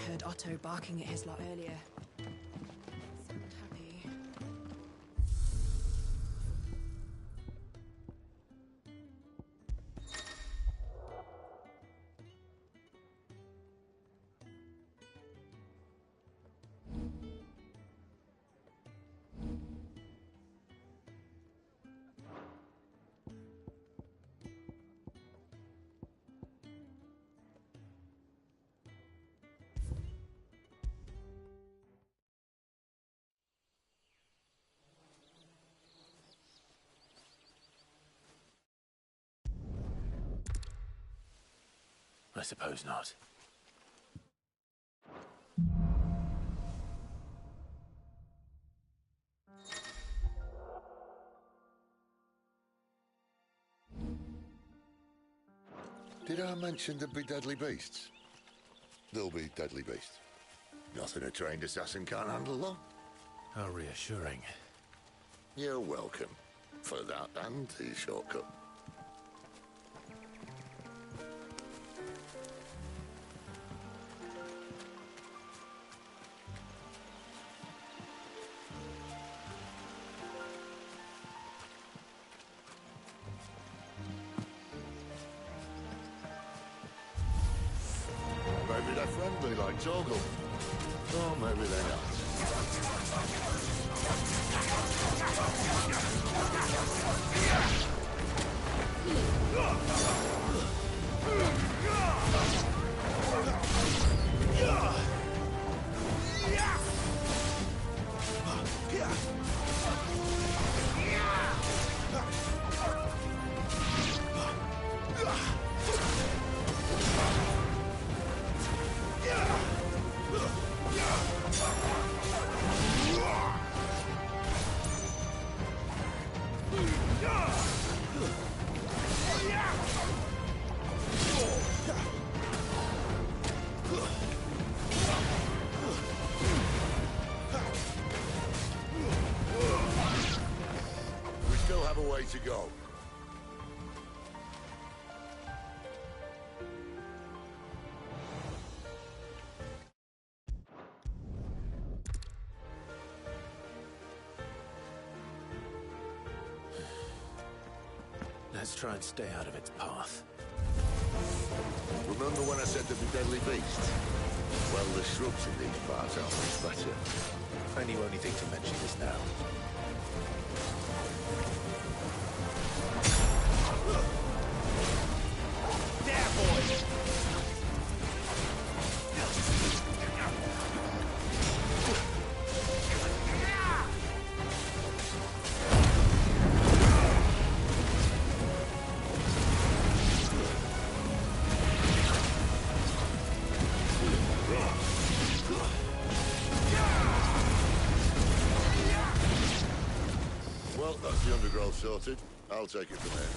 heard Otto barking at his lot earlier. Sounded happy. I suppose not. Did I mention there'd be deadly beasts? There'll be deadly beasts. Nothing a trained assassin can't handle, though. How reassuring. You're welcome. For that and the shortcut. Maybe they're friendly like Torgal. Or maybe they're not. To go. Let's try and stay out of its path. Remember when I said there'd be deadly beasts? Well, the shrubs in these parts aren't much better. I knew only thing to mention is now. Well, that's the undergrowth sorted. I'll take it from here.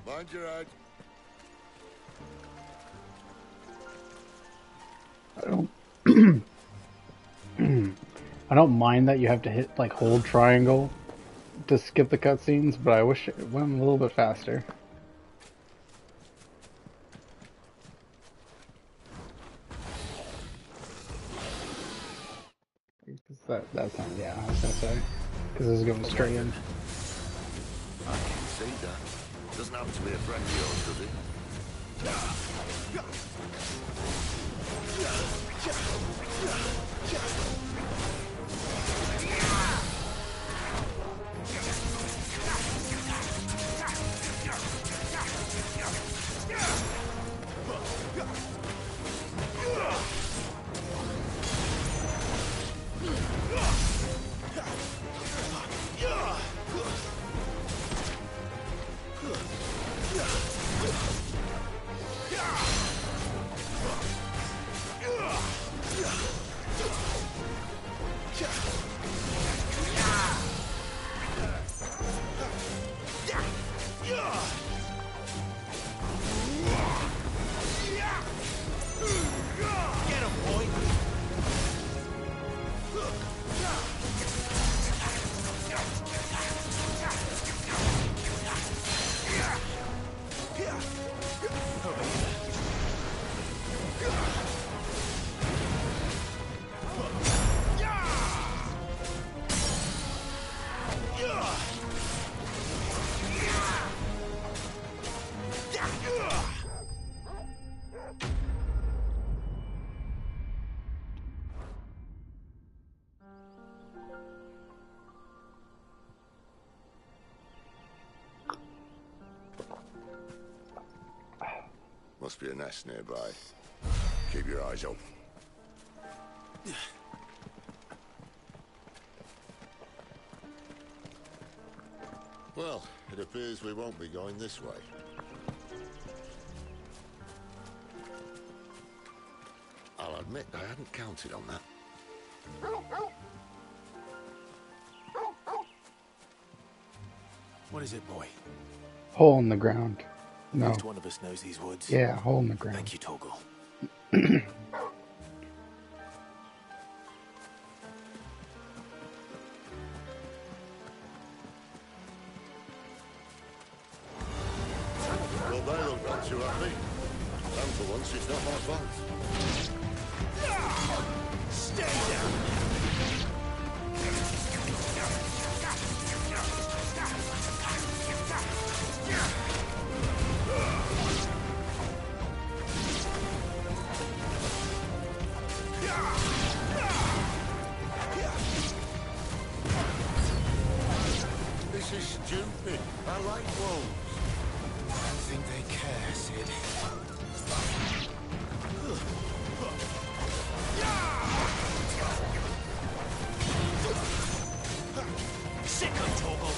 Mind your head. I don't mind that you have to hit, like, hold triangle to skip the cutscenes, but I wish it went a little bit faster. That's not, yeah, I was gonna say. Because this is going straight in. I can see that. Doesn't happen to be a friend of yours, does it? Must be a nest nearby. Keep your eyes open. Well, it appears we won't be going this way. I'll admit I hadn't counted on that. What is it, boy? Hole in the ground. At No. least one of us knows these woods. Yeah, hole in the ground. Thank you, Torgal. Well, they look not too happy. And for once, it's not my fault. Stay down! This is stupid. I like wolves. I don't think they care, Sid. Sick of Torgal!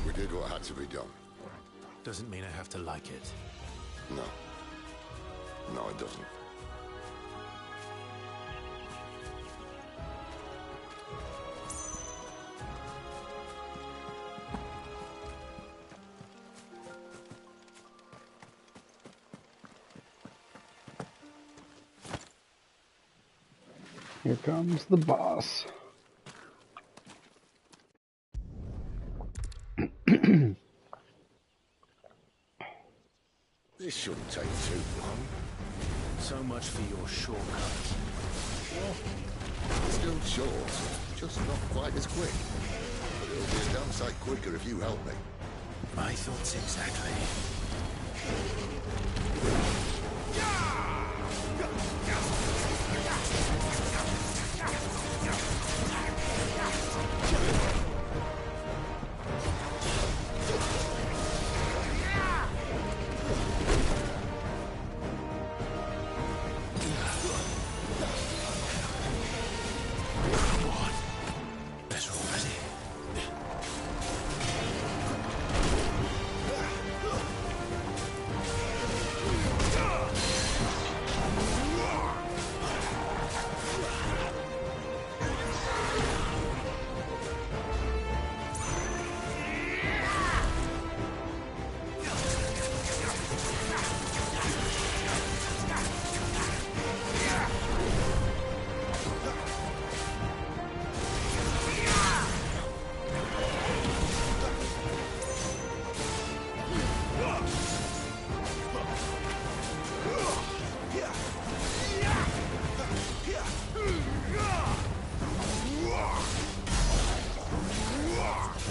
We did what had to be done. Doesn't mean I have to like it. No. No, it doesn't. Here comes the boss. This shouldn't take too long. So much for your shortcuts. Still short, just not quite as quick. But it'll be a damn sight quicker if you help me. My thoughts exactly. Come on. Better already.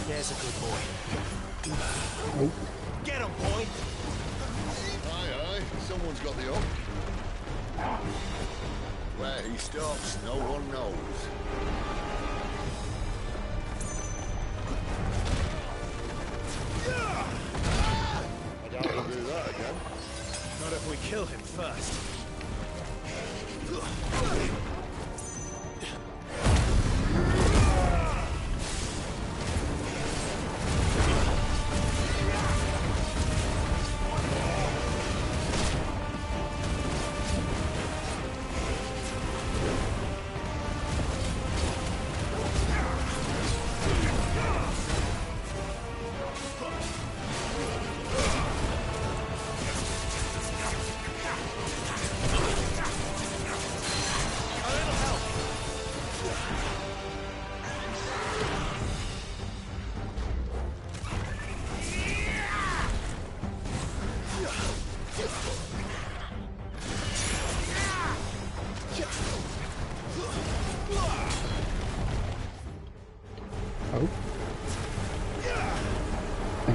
There's a good boy. Oh, Get him, boy! Aye, aye, someone's got the up. Where he stops, no one knows. I doubt he'll do that again. Not if we kill him first.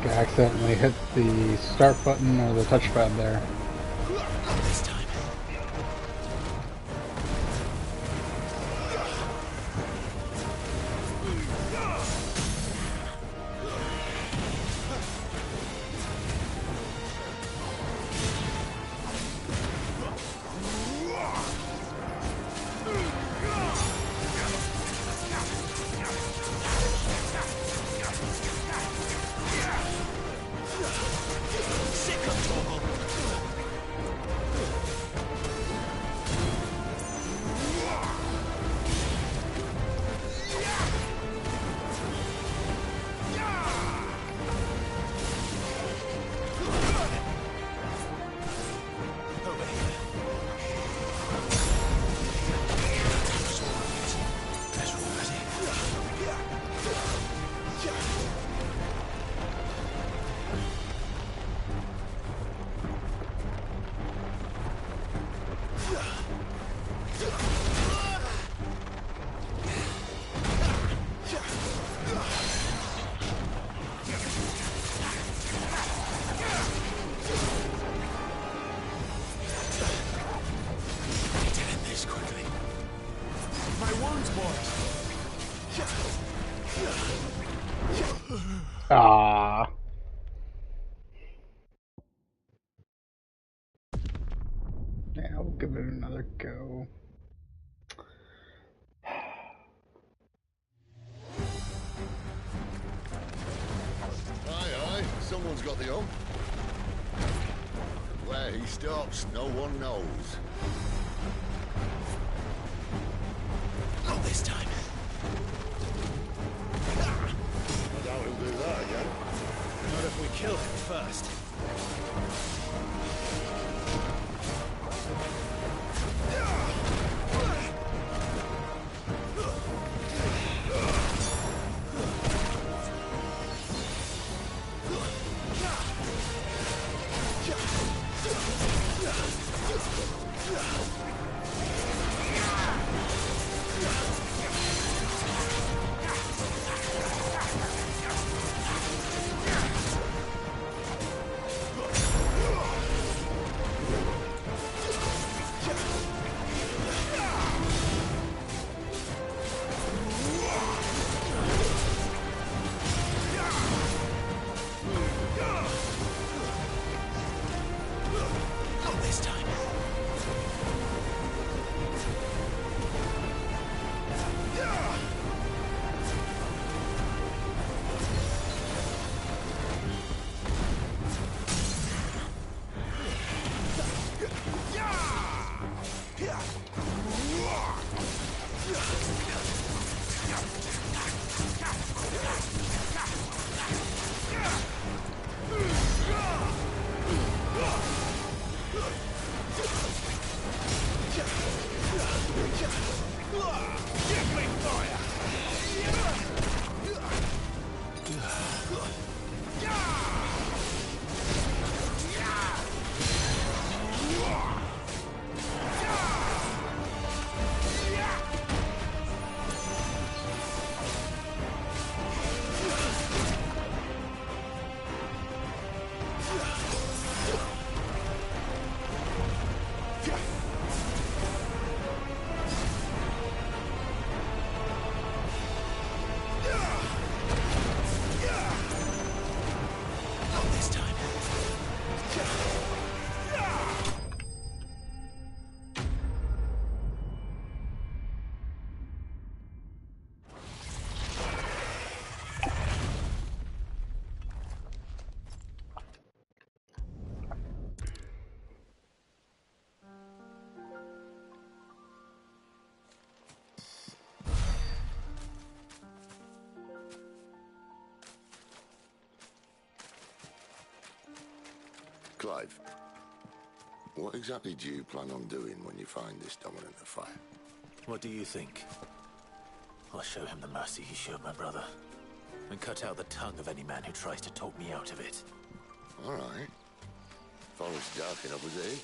like I accidentally hit the start button or the touchpad there. This time. Ah. Yeah, we'll give it another go. Aye, someone's got the hump. Where he stops, no one knows. Not this time. I doubt he'll do that again. Not if we kill him first. Clive, what exactly do you plan on doing when you find this dominant of fire? What do you think? I'll show him the mercy he showed my brother. And cut out the tongue of any man who tries to talk me out of it. All right. Forest dark enough as it is.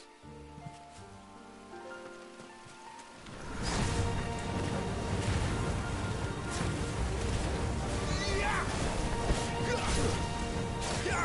Yeah!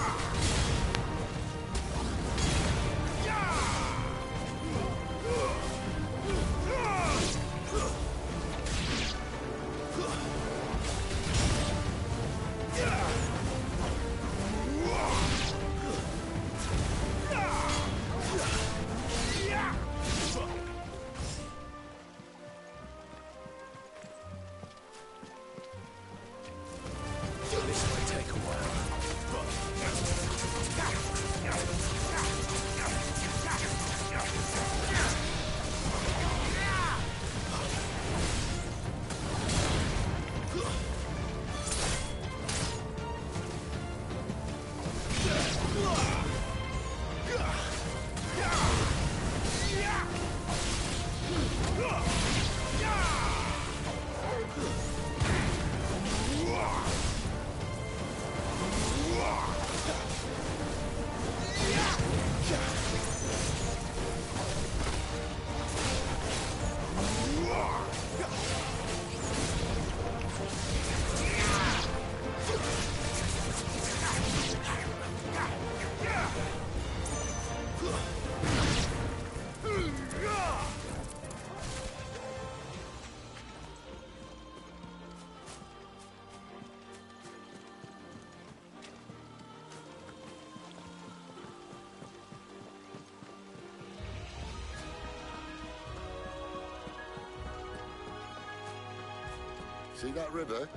See that river?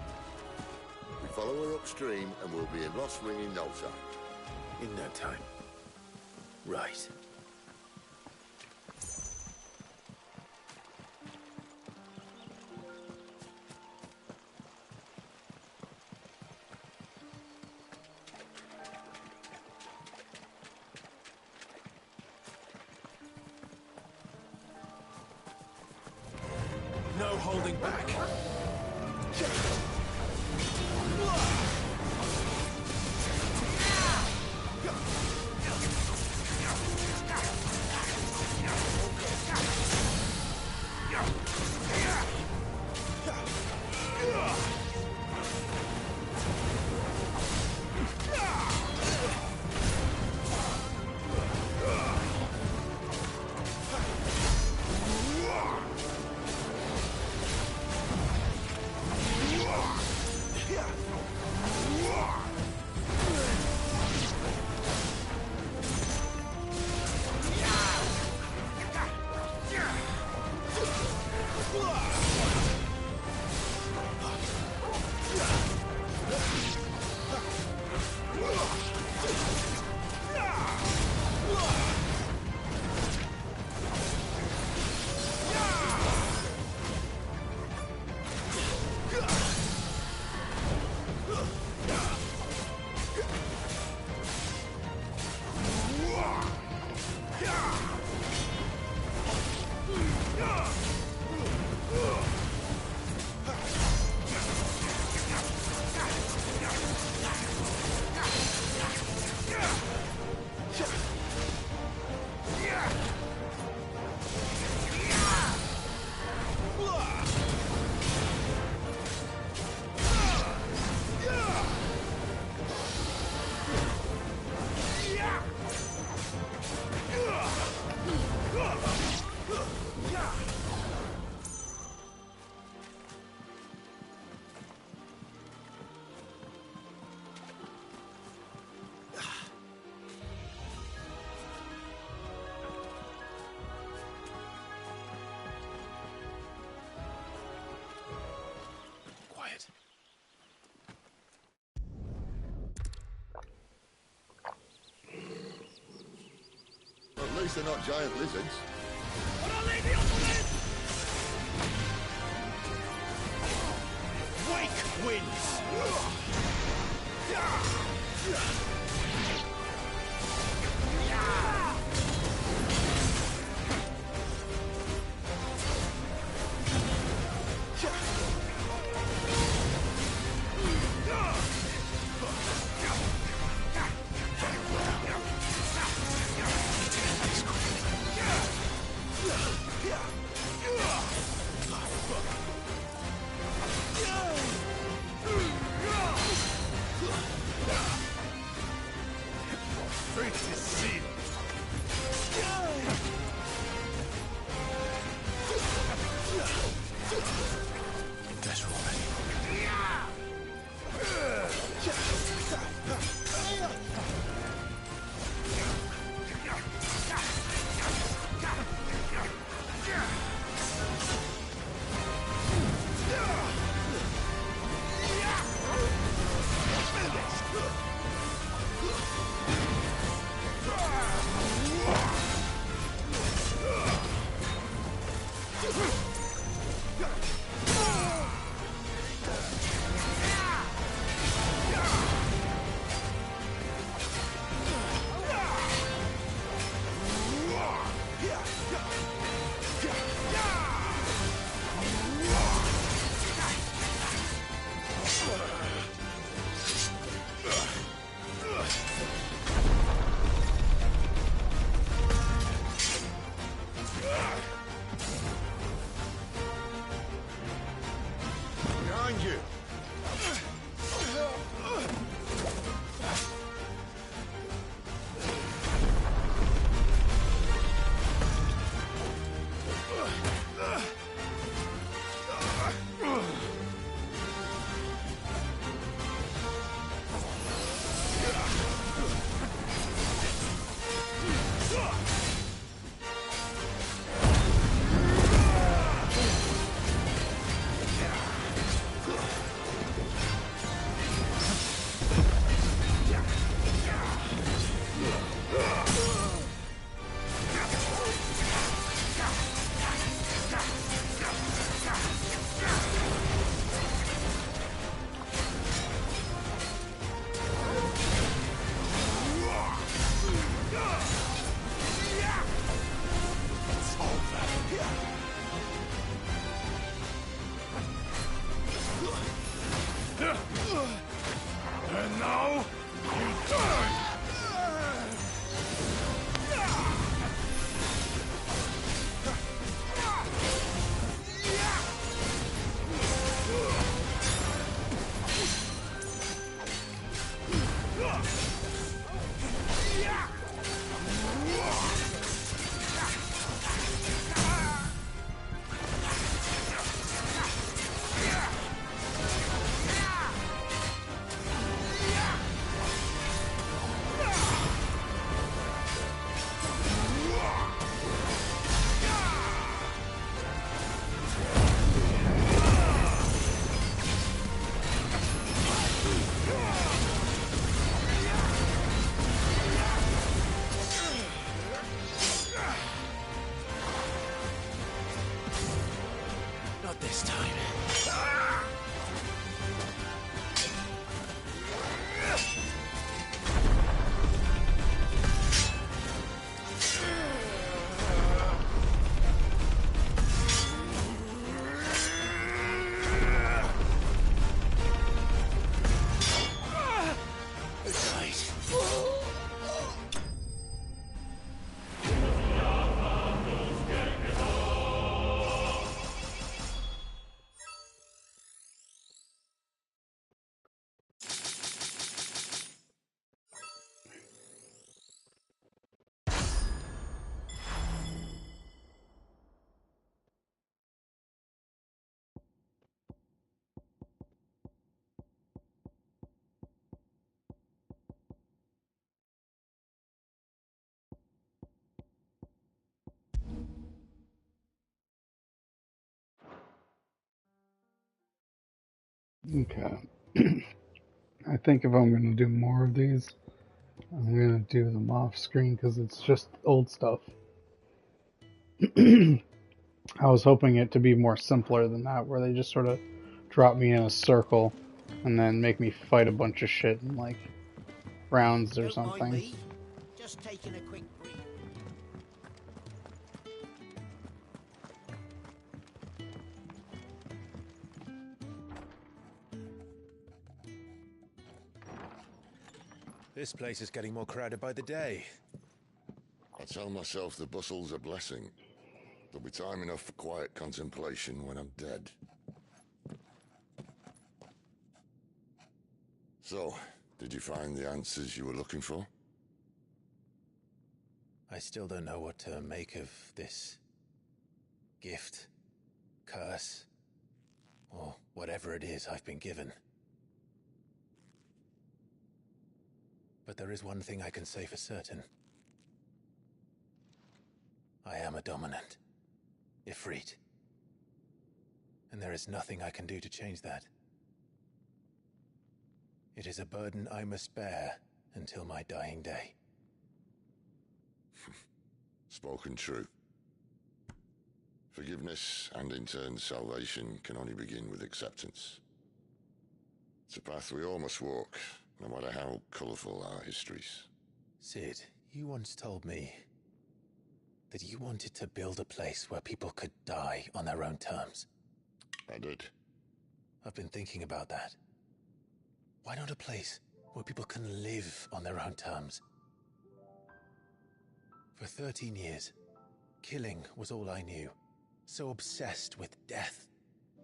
We follow her upstream and we'll be in Lost Ring in no time. In no time. Right. No holding back. Quiet. At least they're not giant lizards. Wake winds! right. Okay. I think if I'm going to do more of these, I'm going to do them off screen because it's just old stuff. I was hoping it to be more simpler than that, where they just sort of drop me in a circle and then make me fight a bunch of shit in like rounds or Don't mind something. me. Just taking a quick breathe. This place is getting more crowded by the day. I tell myself the bustle's a blessing. There'll be time enough for quiet contemplation when I'm dead. So, did you find the answers you were looking for? I still don't know what to make of this gift, curse, or whatever it is I've been given. But there is one thing I can say for certain. I am a dominant, Ifrit. And there is nothing I can do to change that. It is a burden I must bear until my dying day. Spoken true. Forgiveness and in turn salvation can only begin with acceptance. It's a path we all must walk, no matter how colourful our histories. Cid, you once told me that you wanted to build a place where people could die on their own terms. I did. I've been thinking about that. Why not a place where people can live on their own terms? For 13 years, killing was all I knew. So obsessed with death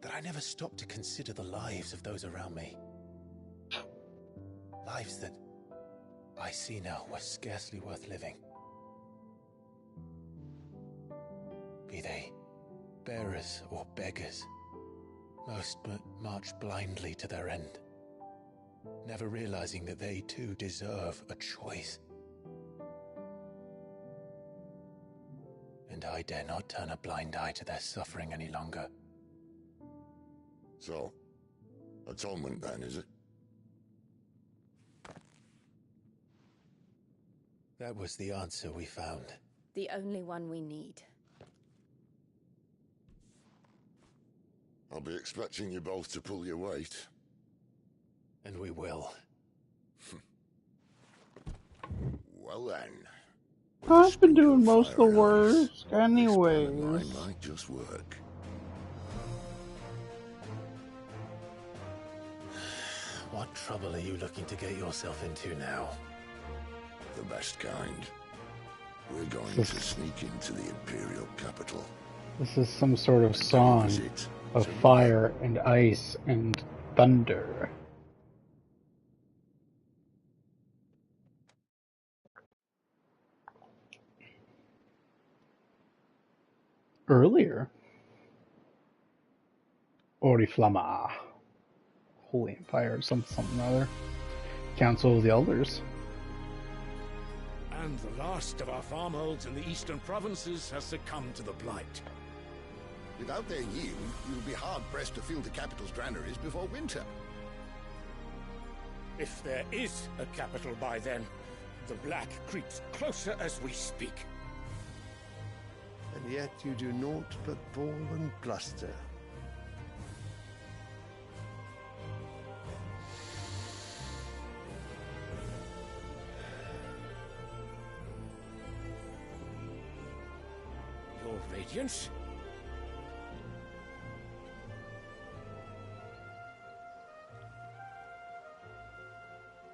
that I never stopped to consider the lives of those around me. Lives that I see now were scarcely worth living. Be they bearers or beggars, most march blindly to their end, never realizing that they too deserve a choice. And I dare not turn a blind eye to their suffering any longer. So, atonement then, is it? That was the answer we found. The only one we need. I'll be expecting you both to pull your weight. And we will. Well then. I've been doing most of the work This plan of anyways. mine might just work. What trouble are you looking to get yourself into now? The best kind. We're going to sneak into the Imperial capital. This is some sort of song of fire and ice and thunder. Earlier, Oriflama, Holy Empire, or something or other. Council of the Elders. And the last of our farmholds in the eastern provinces has succumbed to the blight. Without their yield, you'll be hard-pressed to fill the capital's granaries before winter. If there is a capital by then, the black creeps closer as we speak. And yet you do naught but bawl and bluster. Your Radiance?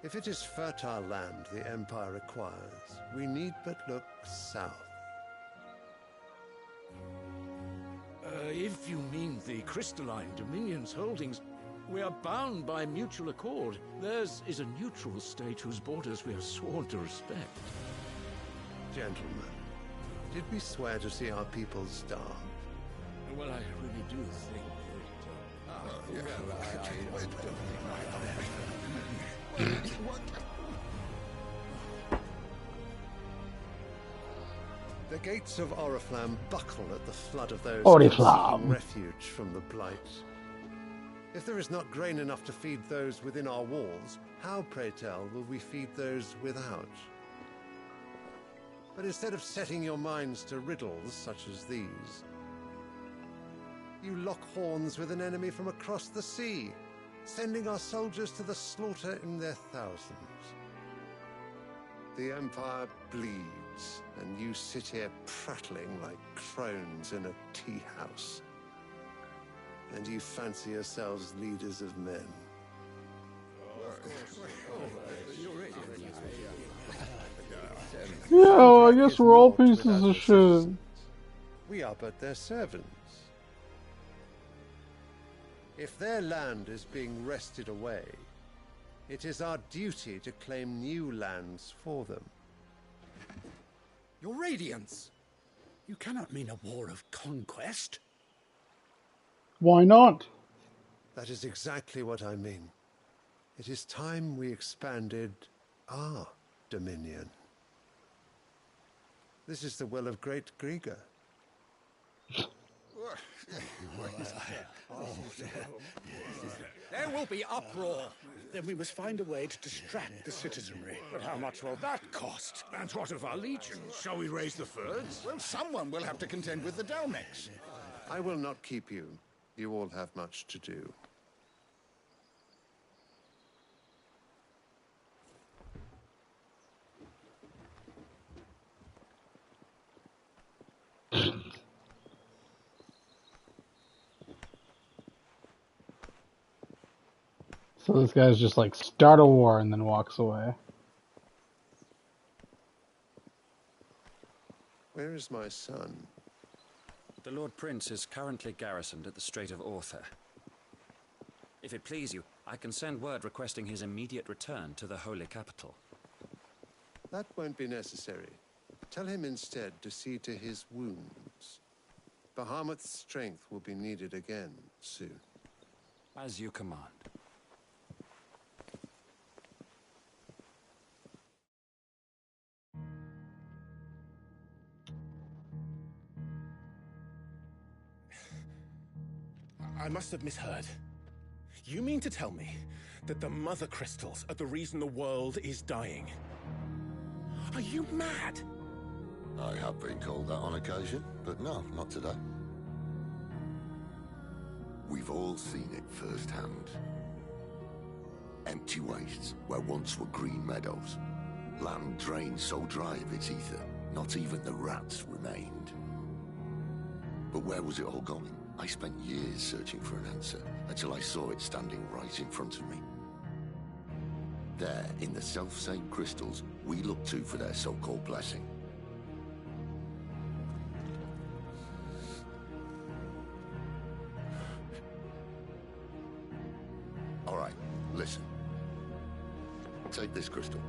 If it is fertile land the Empire requires, we need but look south. If you mean the Crystalline Dominion's holdings, we are bound by mutual accord. Theirs is a neutral state whose borders we are sworn to respect. Gentlemen, did we swear to see our people starve? Well, I really do think The gates of Oriflamme buckle at the flood of those Oriflamme. seeking refuge from the Blight. If there is not grain enough to feed those within our walls, how, pray tell, will we feed those without? But instead of setting your minds to riddles such as these, you lock horns with an enemy from across the sea, sending our soldiers to the slaughter in their thousands. The Empire bleeds, and you sit here prattling like crones in a tea house. And you fancy yourselves leaders of men. Yeah, I guess we're all pieces of shit. We are but their servants. If their land is being wrested away, it is our duty to claim new lands for them. Your Radiance! You cannot mean a war of conquest. Why not? That is exactly what I mean. It is time we expanded our dominion. This is the will of great Grieger. There will be uproar. Then we must find a way to distract the citizenry. But how much will that cost? And what of our legions? Shall we raise the Fyrds? Well, someone will have to contend with the Dalmex. I will not keep you. You all have much to do. So this guy's just like, start a war and then walks away. Where is my son? The Lord Prince is currently garrisoned at the Strait of Orther. If it please you, I can send word requesting his immediate return to the Holy Capital. That won't be necessary. Tell him instead to see to his wounds. Bahamut's strength will be needed again soon. As you command. I must have misheard. You mean to tell me that the Mother Crystals are the reason the world is dying? Are you mad? I have been called that on occasion, but no, not today. We've all seen it firsthand. Empty wastes where once were green meadows. Land drained so dry of its ether, not even the rats remained. But where was it all going? I spent years searching for an answer, until I saw it standing right in front of me. There, in the self-same crystals we look to for their so-called blessing. All right, listen. Take this crystal.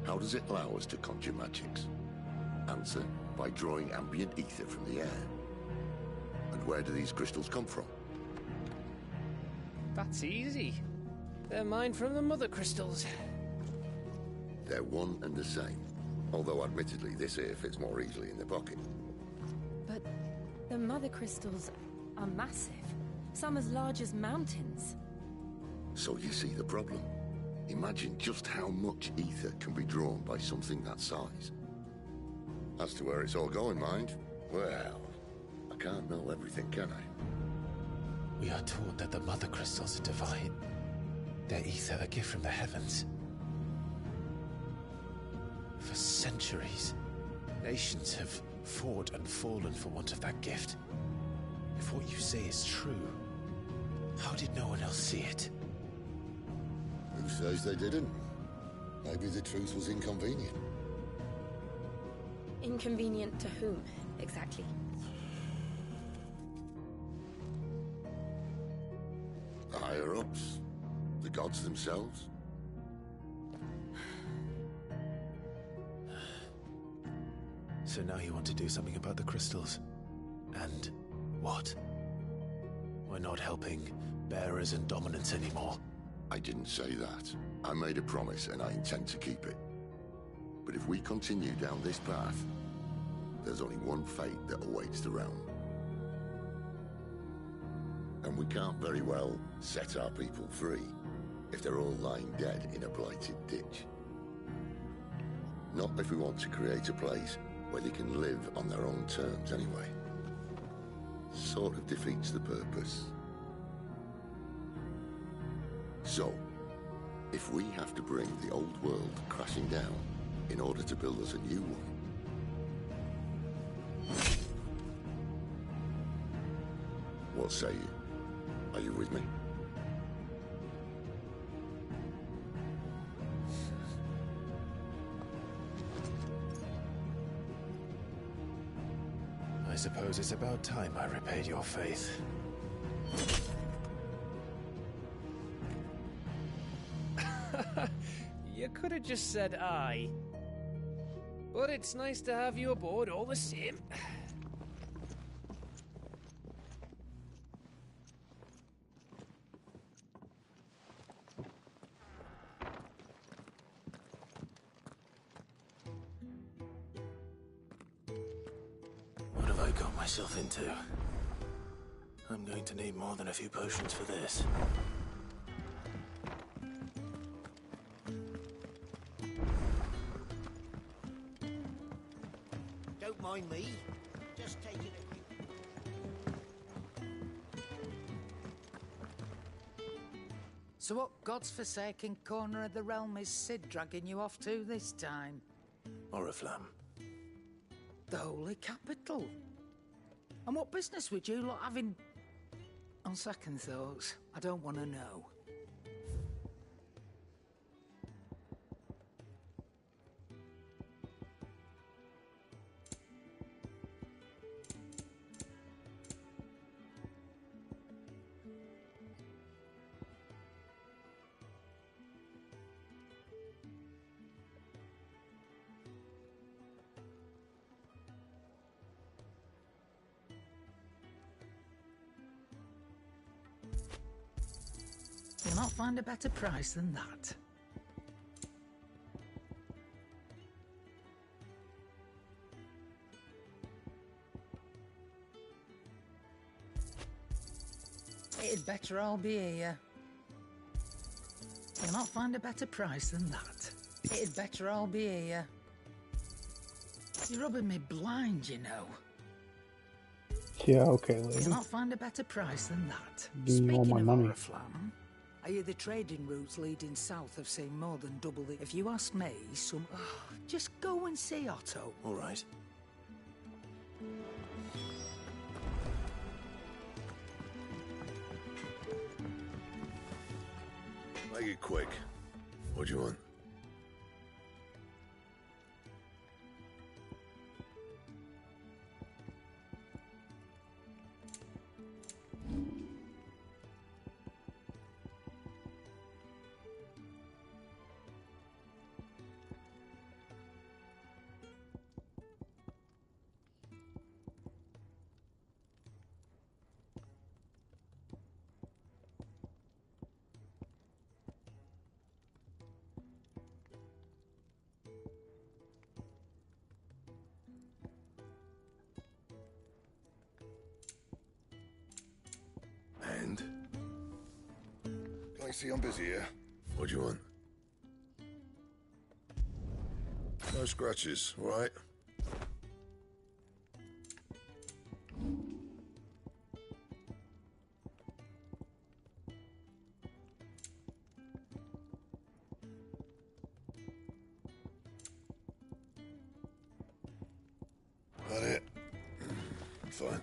How does it allow us to conjure magics? Answer, by drawing ambient ether from the air. And where do these crystals come from? That's easy. They're mined from the Mother Crystals. They're one and the same. Although admittedly this here fits more easily in the pocket. But the Mother Crystals are massive. Some as large as mountains. So you see the problem. Imagine just how much ether can be drawn by something that size. As to where it's all going, mind, well, I can't know everything, can I? We are taught that the Mother Crystals are divine. Their ether a gift from the heavens. For centuries, nations have fought and fallen for want of that gift. If what you say is true, how did no one else see it? Who says they didn't? Maybe the truth was inconvenient. Inconvenient to whom, exactly? The higher-ups? The gods themselves? So now you want to do something about the crystals? And what? We're not helping bearers and dominants anymore. I didn't say that. I made a promise and I intend to keep it. But if we continue down this path, there's only one fate that awaits the realm. And we can't very well set our people free if they're all lying dead in a blighted ditch. Not if we want to create a place where they can live on their own terms anyway. Sort of defeats the purpose. So, if we have to bring the old world crashing down in order to build us a new one, what say you? Are you with me? I suppose it's about time I repaid your faith. You could have just said aye. But it's nice to have you aboard all the same. What have I got myself into? I'm going to need more than a few potions for this. Don't mind me. Just taking a quick... So what God's forsaken corner of the realm is Cid dragging you off to this time? Oriflamme. The Holy Capital. And what business would you lot have in... On second thoughts, I don't want to know. You'll not find a better price than that. It'd better all be here. You'll not find a better price than that. It'd better all be here. You're rubbing me blind, you know. Yeah, okay, lady. You'll not find a better price than that. Give me all my money. Oriflamme, I hear the trading routes leading south have seen more than double the... If you ask me, some... just go and see Otto. All right. Make it quick. What do you want? And? I see I'm busy here. What do you want? No scratches, all right? That it? Fine.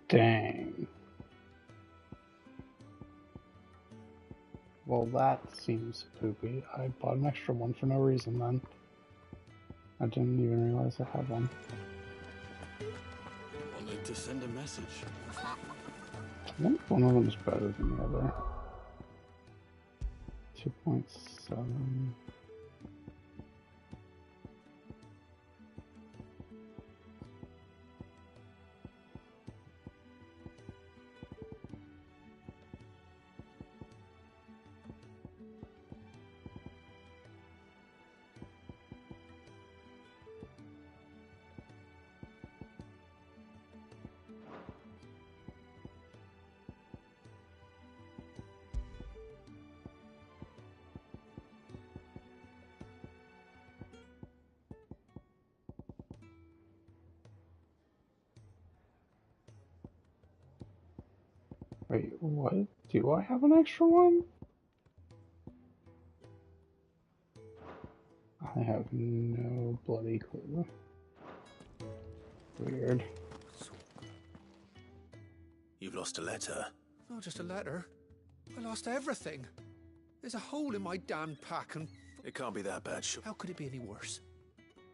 Dang. Well, that seems poopy. I bought an extra one for no reason then. I didn't even realize I had one. Wanted to send a message. I think one of them is better than the other. 2.7. Wait, what? Do I have an extra one? I have no bloody clue. Weird. You've lost a letter. Not just a letter. I lost everything. There's a hole in my damn pack and... It can't be that bad, sure. How could it be any worse?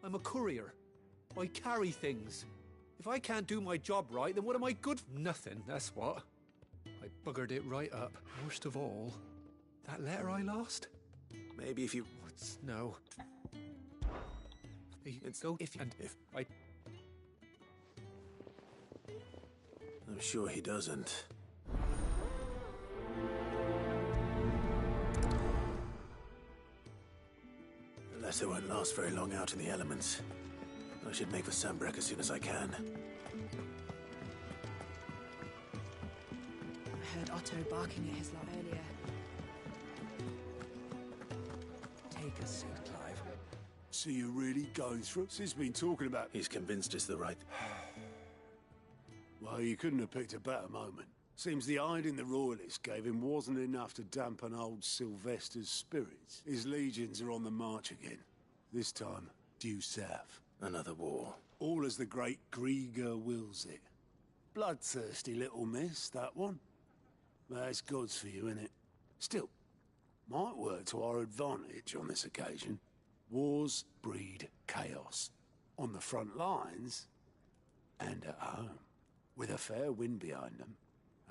I'm a courier. I carry things. If I can't do my job right, then what am I good for? Nothing, that's what. I buggered it right up. Worst of all, that letter I lost? Maybe if you... No. It's go if I... I'm sure he doesn't. The letter won't last very long out in the elements. I should make for Sanbreque as soon as I can. I heard Otto barking at his lot earlier. Take a seat, Clive. So you're really going through? He's been talking about... He's convinced it's the right... Well, you couldn't have picked a better moment. Seems the hiding the royalists gave him wasn't enough to dampen old Sylvester's spirits. His legions are on the march again. This time, due south. Another war. All as the great Grieger wills it. Bloodthirsty little miss, that one. That's God's for you, innit? Still, might work to our advantage on this occasion. Wars breed chaos. On the front lines, and at home. With a fair wind behind them,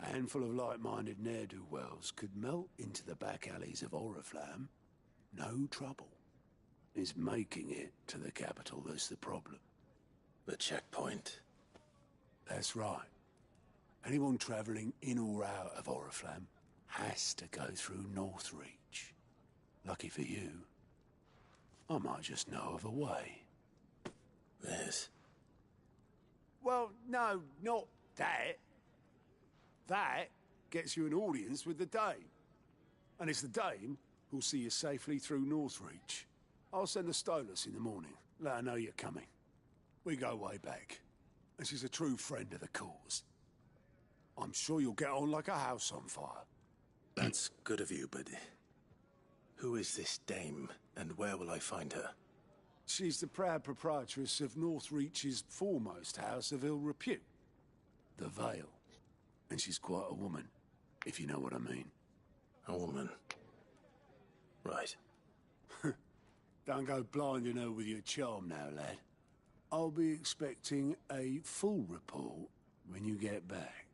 a handful of like-minded ne'er-do-wells could melt into the back alleys of Oriflamme. No trouble. It's making it to the capital that's the problem. The checkpoint. That's right. Anyone travelling in or out of Oriflamme has to go through Northreach. Lucky for you, I might just know of a way. This? Well, no, not that. That gets you an audience with the Dame. And it's the Dame who'll see you safely through Northreach. I'll send the Stolas in the morning. Let her know you're coming. We go way back. And she's a true friend of the cause. I'm sure you'll get on like a house on fire. That's good of you, but... Who is this Dame, and where will I find her? She's the proud proprietress of Northreach's foremost house of ill repute, the Vale. And she's quite a woman, if you know what I mean. A woman. Right. Don't go blinding her with your charm now, lad. I'll be expecting a full report when you get back.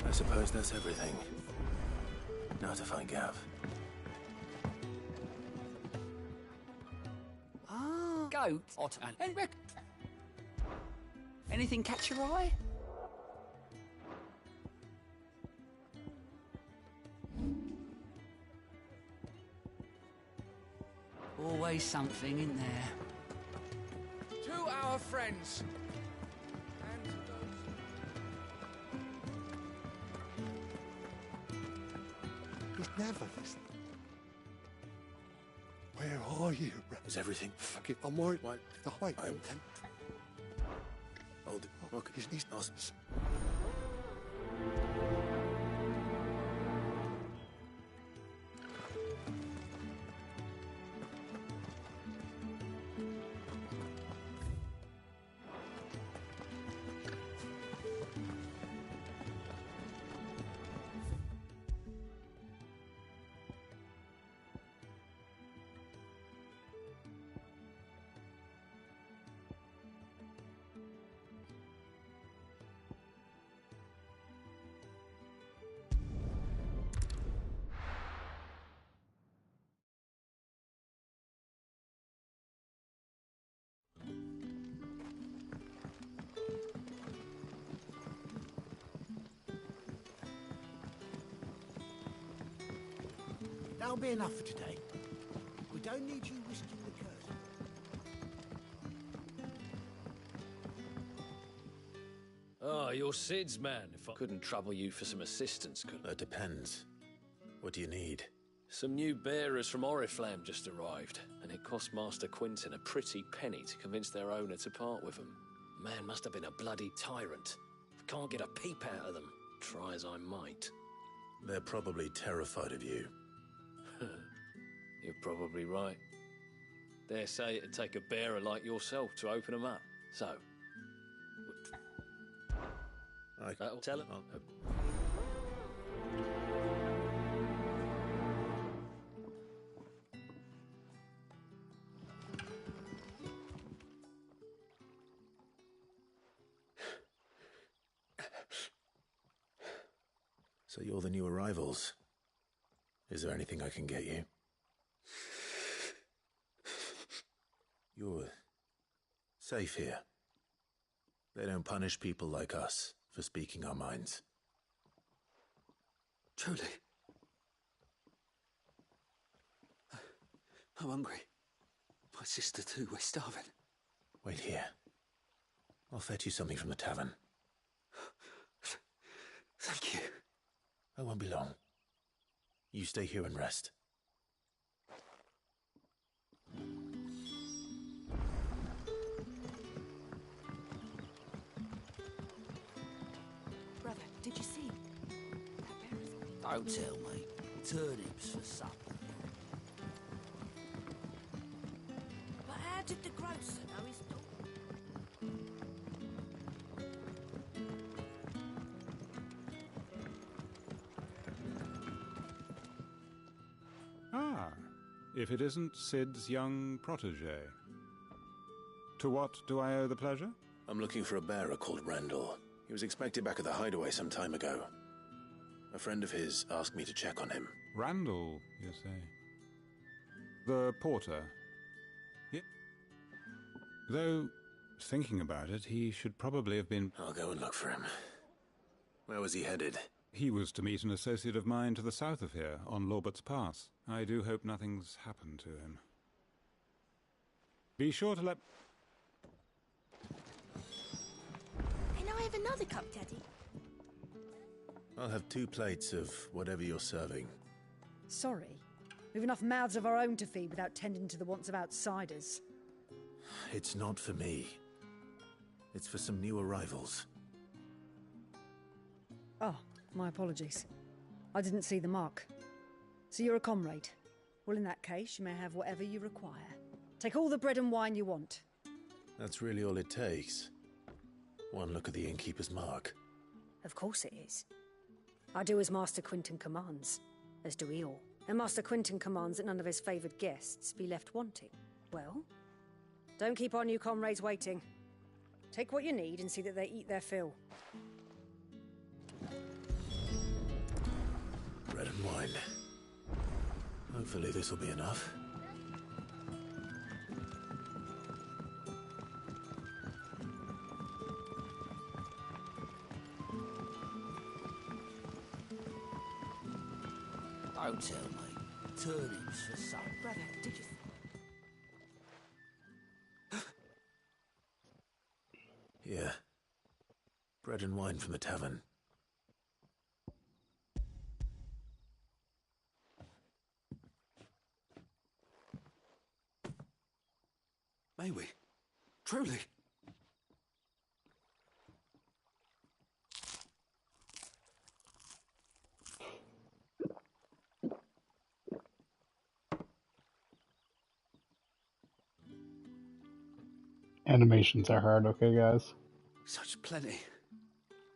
I suppose that's everything. Now to find Gav. Ah, goat. Otter. Anything catch your eye? Always something in there. To our friends. He's never listened. Where are you, bro? Is everything? Fuck it, I'm worried. What? The height. Hold it. Look, He's That'll be enough for today. We don't need you risking the curse. Oh, you're Sid's man. If I couldn't trouble you for some assistance, could I? That depends. What do you need? Some new bearers from Oriflamme just arrived, and it cost Master Quinton a pretty penny to convince their owner to part with them. Man must have been a bloody tyrant. Can't get a peep out of them, try as I might. They're probably terrified of you. You're probably right. Dare say it'd take a bearer like yourself to open them up. So, that'll tell them. So you're the new arrivals. Is there anything I can get you? You're safe here. They don't punish people like us for speaking our minds. Truly. I'm hungry. My sister too, we're starving. Wait here. I'll fetch you something from the tavern. Thank you. I won't be long. You stay here and rest. Brother, did you see? Don't tell me. Turnips for supper. But how did the grocer know his daughter? Ah, if it isn't Sid's young protege. To what do I owe the pleasure? I'm looking for a bearer called Randall. He was expected back at the hideaway some time ago. A friend of his asked me to check on him. Randall, you say? The porter? Though, thinking about it, he should probably have been... I'll go and look for him. Where was he headed? He was to meet an associate of mine to the south of here, on Lorbert's Pass. I do hope nothing's happened to him. Be sure to let... Can I have another cup, Daddy? I'll have 2 plates of whatever you're serving. Sorry. We've enough mouths of our own to feed without tending to the wants of outsiders. It's not for me. It's for some new arrivals. Oh, my apologies. I didn't see the mark. So you're a comrade. Well, in that case, you may have whatever you require. Take all the bread and wine you want. That's really all it takes. One look at the innkeeper's mark. Of course it is. I do as Master Quinton commands, as do we all. And Master Quinton commands that none of his favoured guests be left wanting. Well, don't keep our new comrades waiting. Take what you need and see that they eat their fill. Bread and wine. Hopefully this will be enough. Don't tell me. Turnips for supper. Brother, did you... Here. Bread and wine from the tavern. may we? Truly. Animations are hard, okay, guys? Such plenty.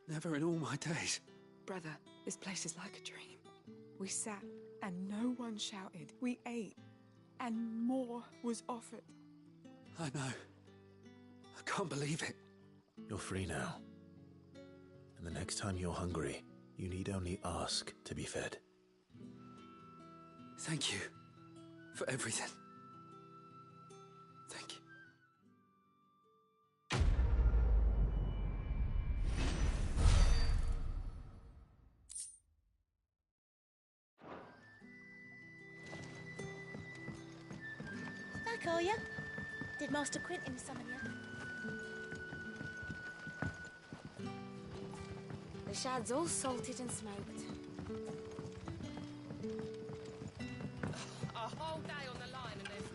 Never in all my days. Brother, this place is like a dream. We sat and no one shouted. We ate and more was offered. I know. I can't believe it. You're free now. And the next time you're hungry, you need only ask to be fed. Thank you for everything. Thank you. Back, are you? Did Master Quentin summon you? The shad's all salted and smoked. A whole day on the line and they've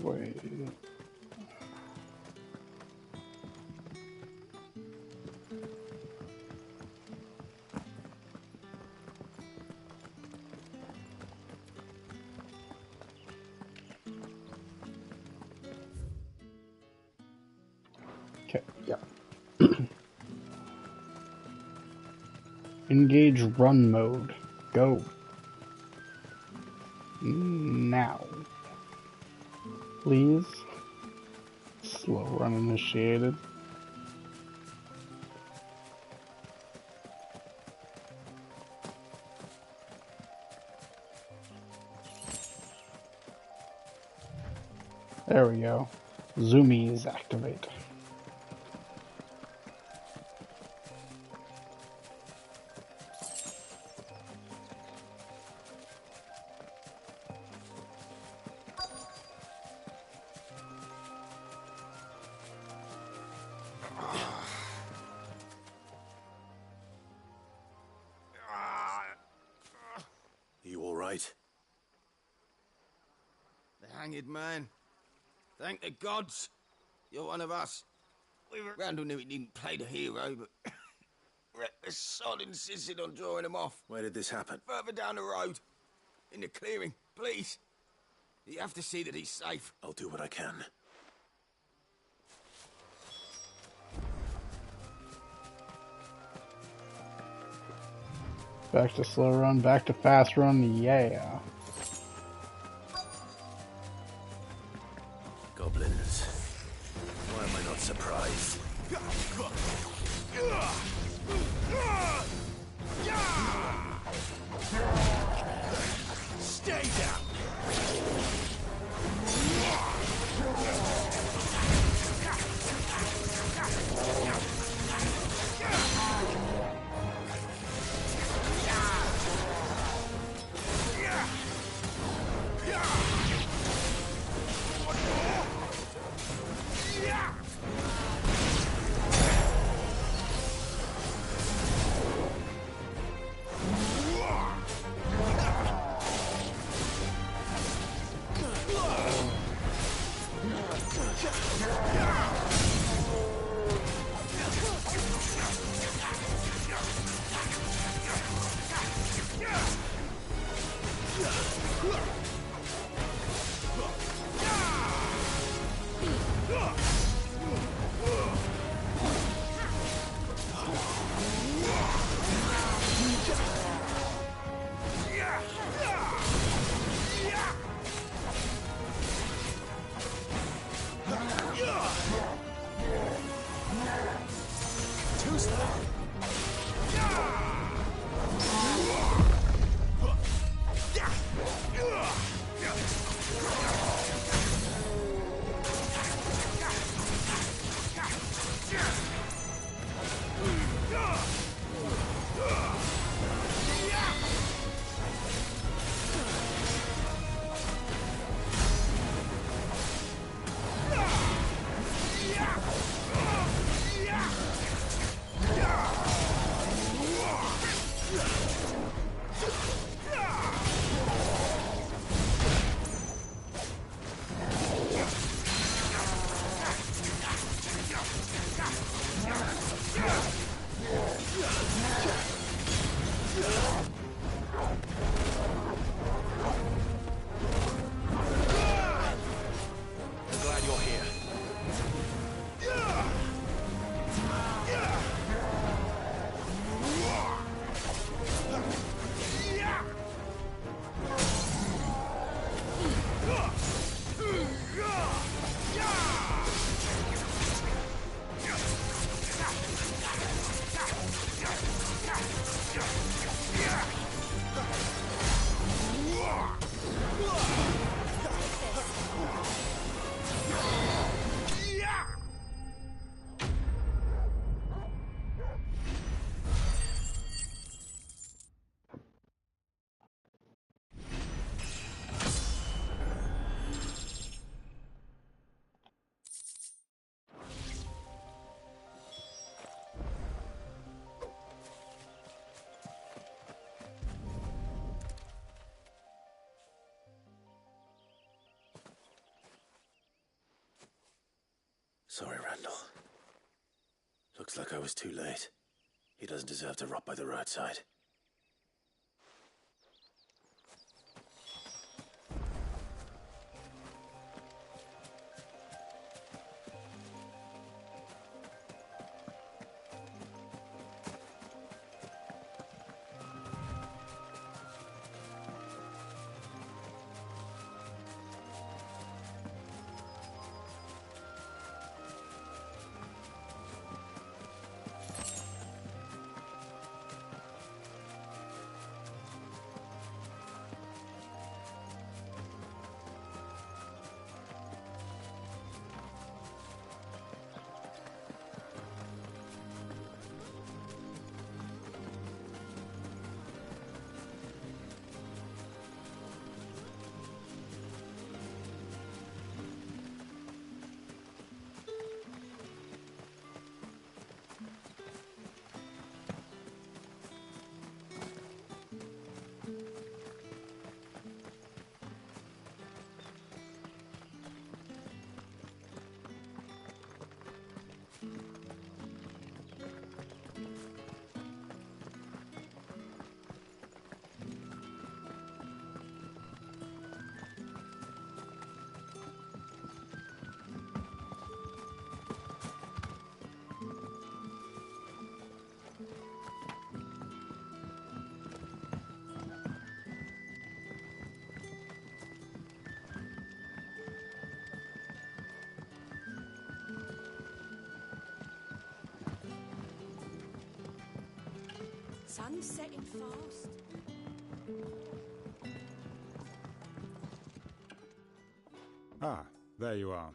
Wait. Okay, yeah. Engage run mode. Go. Now. Please. Slow run initiated. There we go. Zoomies activate. You all right? The hanged man. Thank the gods. You're one of us. Randall knew he didn't play the hero, but the sod insisted on drawing him off. Where did this happen? Further down the road. In the clearing, please. You have to see that he's safe. I'll do what I can. Back to slow run, back to fast run, yeah. Goblins. Why am I not surprised? Stay down! Sorry, Randall. Looks like I was too late. He doesn't deserve to rot by the roadside. Sun's setting fast. Ah, there you are.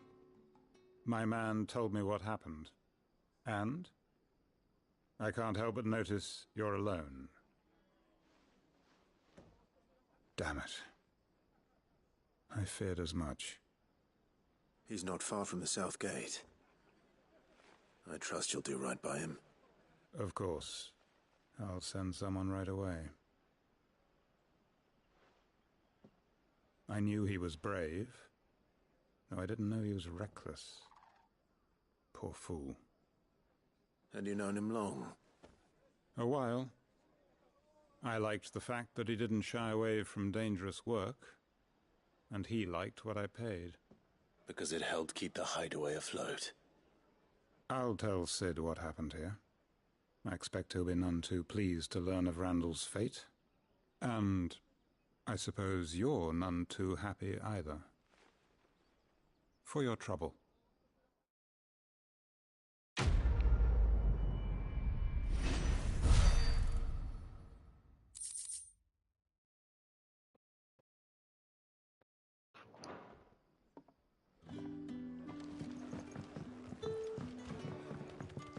My man told me what happened. And? I can't help but notice you're alone. Damn it. I feared as much. He's not far from the South Gate. I trust you'll do right by him. Of course. I'll send someone right away. I knew he was brave, though I didn't know he was reckless. Poor fool. Had you known him long? A while. I liked the fact that he didn't shy away from dangerous work, and he liked what I paid. Because it helped keep the hideaway afloat. I'll tell Sid what happened here. I expect he'll be none too pleased to learn of Randall's fate. And I suppose you're none too happy either. For your trouble.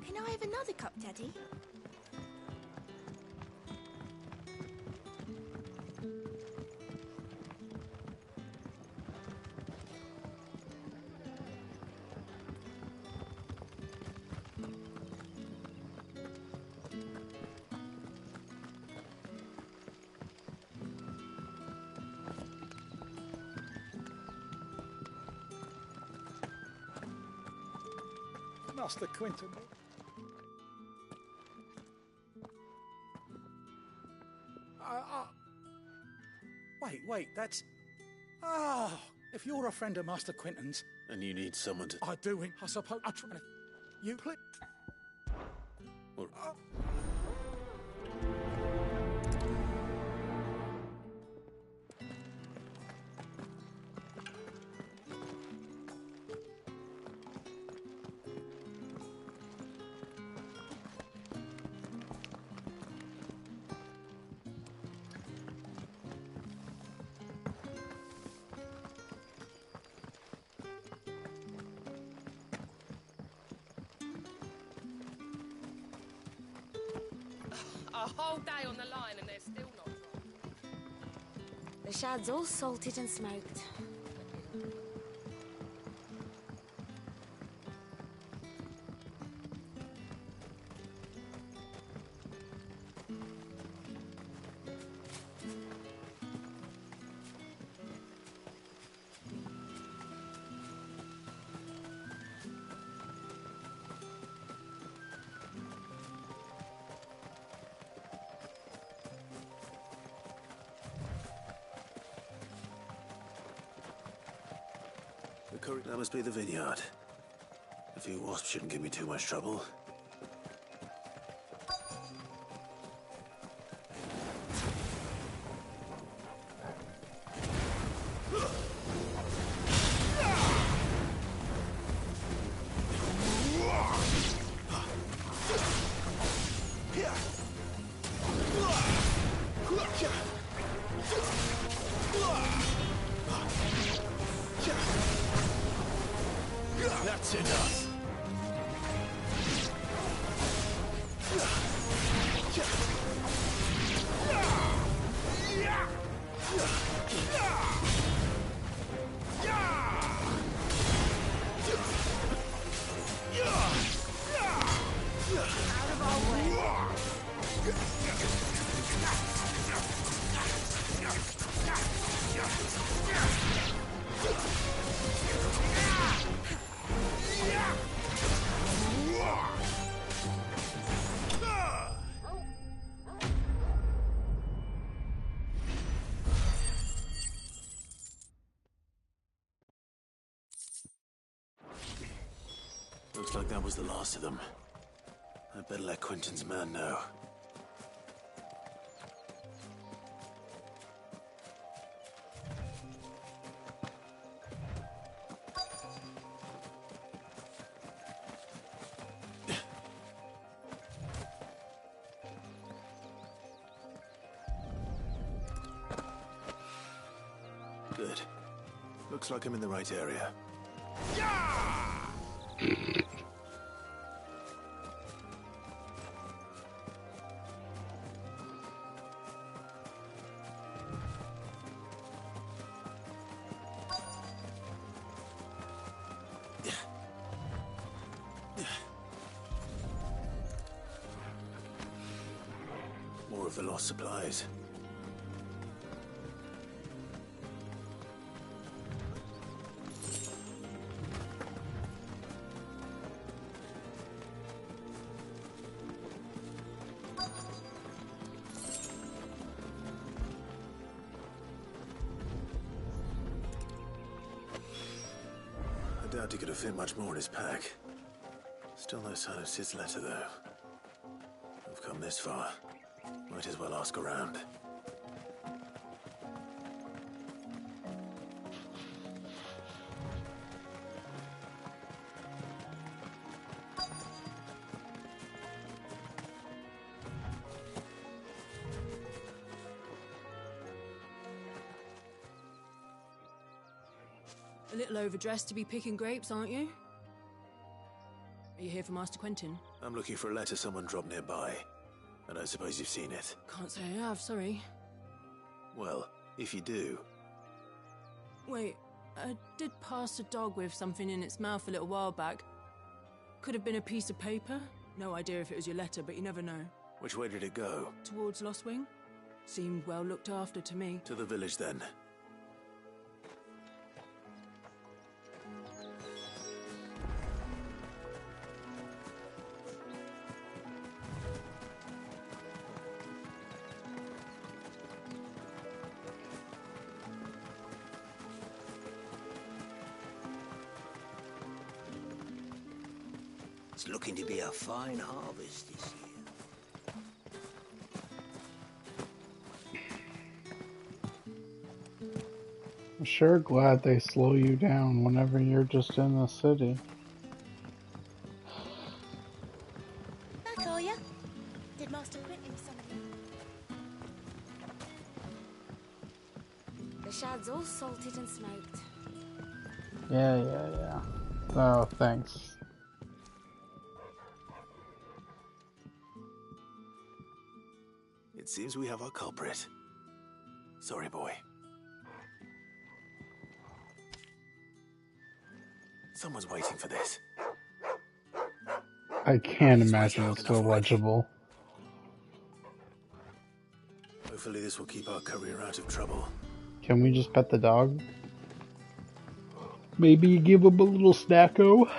Can I have another cup, Daddy? Master Quentin. Wait, that's... Ah, if you're a friend of Master Quentin's... And you need someone to... I do, I suppose... I try to... You play... Well, A whole day on the line and they're still not dry. The shad's all salted and smoked. That must be the vineyard. A few wasps shouldn't give me too much trouble. That's enough. Out of our way. Looks like that was the last of them. I'd better let Quentin's man know. Good. Looks like I'm in the right area. More of the lost supplies. I doubt he could have fit much more in his pack. Still no sign of Sid's letter, though. I've come this far. Might as well ask around. A little overdressed to be picking grapes, aren't you? Are you here for Master Quentin? I'm looking for a letter someone dropped nearby. And I suppose you've seen it. Can't say I have, sorry. Well, if you do... Wait, I did pass a dog with something in its mouth a little while back. Could have been a piece of paper. No idea if it was your letter, but you never know. Which way did it go? Towards Lostwing? Seemed well looked after to me. To the village, then. It's looking to be a fine harvest this year. I'm sure glad they slow you down whenever you're just in the city. Back, are ya? Did Master Quentin summon you? The shad's all salted and smoked. Yeah. Oh, thanks. It seems we have our culprit. Sorry, boy. Someone's waiting for this. I can't imagine it's still legible. Hopefully this will keep our courier out of trouble. Can we just pet the dog? Maybe give him a little snacko?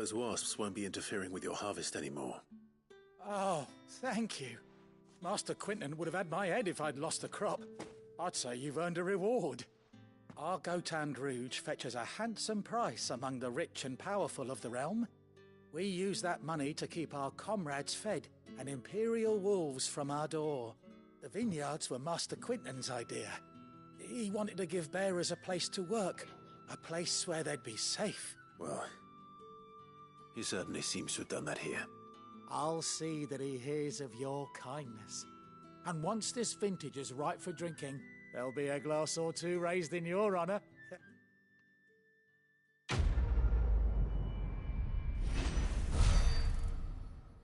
Those wasps won't be interfering with your harvest anymore. Oh, thank you. Master Quinton would have had my head if I'd lost the crop. I'd say you've earned a reward. Our Gotand Rouge fetches a handsome price among the rich and powerful of the realm. We use that money to keep our comrades fed and Imperial wolves from our door. The vineyards were Master Quinton's idea. He wanted to give bearers a place to work, a place where they'd be safe. Well, he certainly seems to have done that here. I'll see that he hears of your kindness. And once this vintage is ripe for drinking, there'll be a glass or two raised in your honor.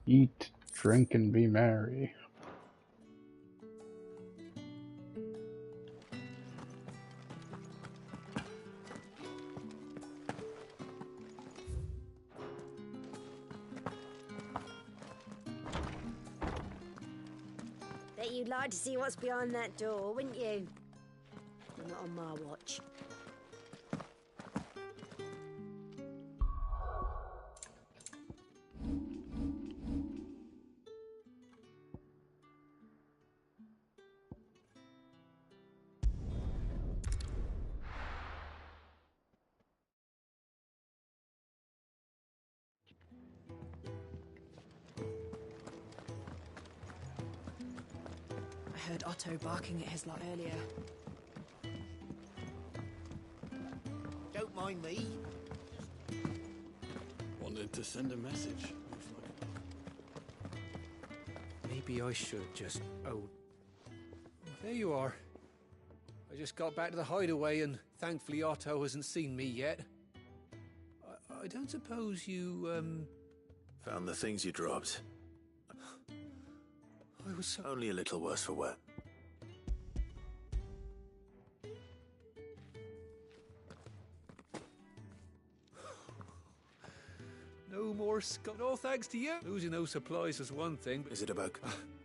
Eat, drink, and be merry. Bet you'd like to see what's behind that door, wouldn't you? Not on my watch. I heard Otto barking at his lot earlier. Don't mind me. Wanted to send a message. Maybe I should just... Oh. There you are. I just got back to the hideaway and thankfully Otto hasn't seen me yet. I don't suppose you, Found the things you dropped. I was so... Only a little worse for wear. No more all thanks to you. Losing those supplies was one thing, but... Is it about...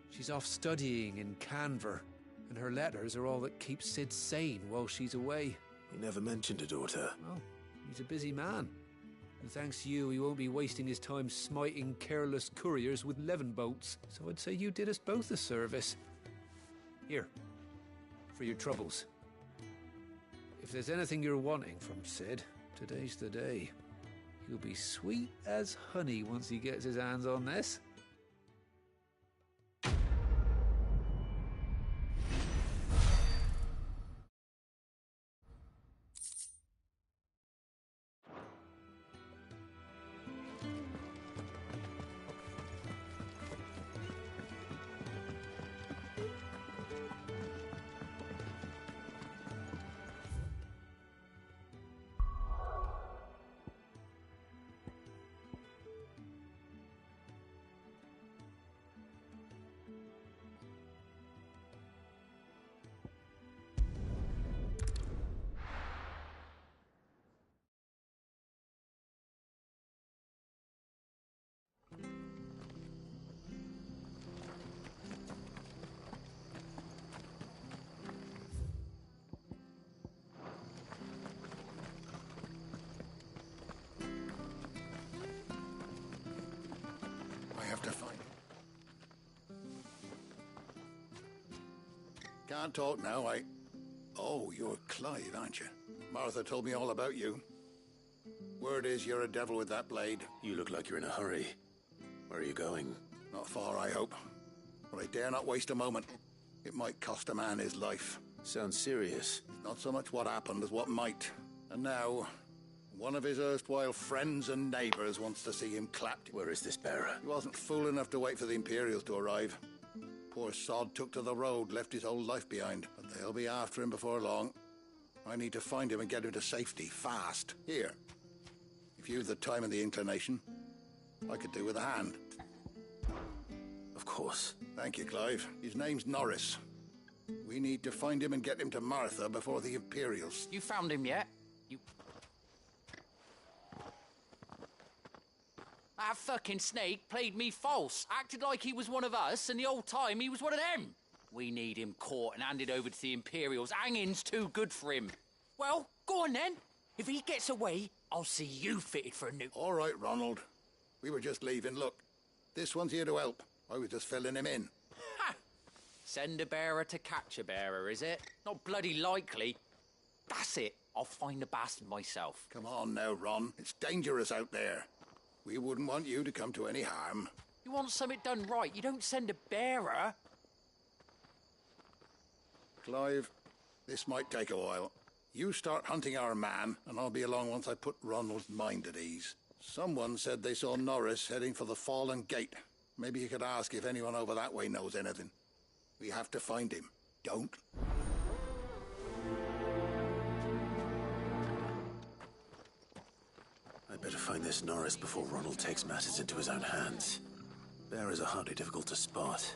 She's off studying in Canver, and her letters are all that keeps Sid sane while she's away. He never mentioned a daughter. Well, he's a busy man. And thanks to you, he won't be wasting his time smiting careless couriers with levin boats. So I'd say you did us both a service. Here, for your troubles. If there's anything you're wanting from Sid, today's the day. He'll be sweet as honey once he gets his hands on this. To find. Can't talk now, Oh, you're Clive, aren't you? Martha told me all about you. Word is you're a devil with that blade. You look like you're in a hurry. Where are you going? Not far, I hope. But I dare not waste a moment. It might cost a man his life. Sounds serious. Not so much what happened as what might. And now... one of his erstwhile friends and neighbours wants to see him clapped. Where is this bearer? He wasn't fool enough to wait for the Imperials to arrive. Poor sod took to the road, left his whole life behind. But they'll be after him before long. I need to find him and get him to safety, fast. Here. If you've the time and the inclination, I could do with a hand. Of course. Thank you, Clive. His name's Norris. We need to find him and get him to Martha before the Imperials. You found him yet? That fucking snake played me false, acted like he was one of us, and the whole time he was one of them. We need him caught and handed over to the Imperials. Hanging's too good for him. Well, go on then. If he gets away, I'll see you fitted for a new... All right, Ronald. We were just leaving. Look, this one's here to help. I was just filling him in. Ha! Send a bearer to catch a bearer, is it? Not bloody likely. That's it. I'll find the bastard myself. Come on now, Ron. It's dangerous out there. We wouldn't want you to come to any harm. You want something done right, you don't send a bearer. Clive, this might take a while. You start hunting our man, and I'll be along once I put Ronald's mind at ease. Someone said they saw Norris heading for the Fallen Gate. Maybe you could ask if anyone over that way knows anything. We have to find him. Don't. I'd better find this Norris before Ronald takes matters into his own hands. Bearers are hardly difficult to spot.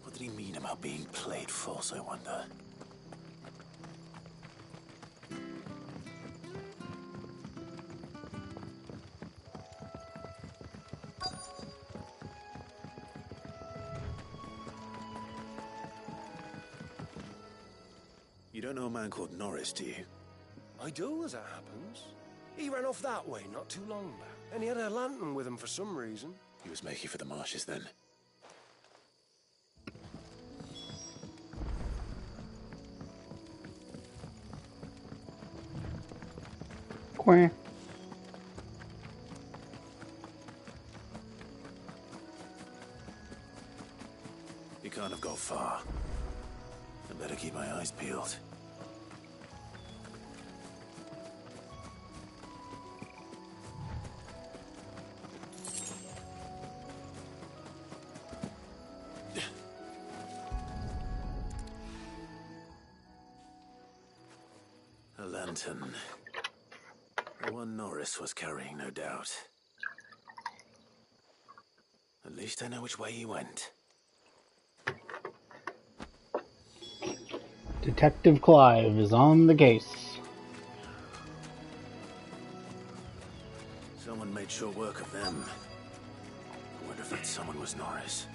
What did he mean about being played false, I wonder? You don't know a man called Norris, do you? I do, as it happens. He ran off that way not too long back, and he had a lantern with him for some reason. He was making for the marshes then. Quack. He can't have got far. I better keep my eyes peeled. A lantern. The one Norris was carrying, no doubt. At least I know which way he went. Detective Clive is on the case. Someone made short work of them. I wonder if that someone was Norris.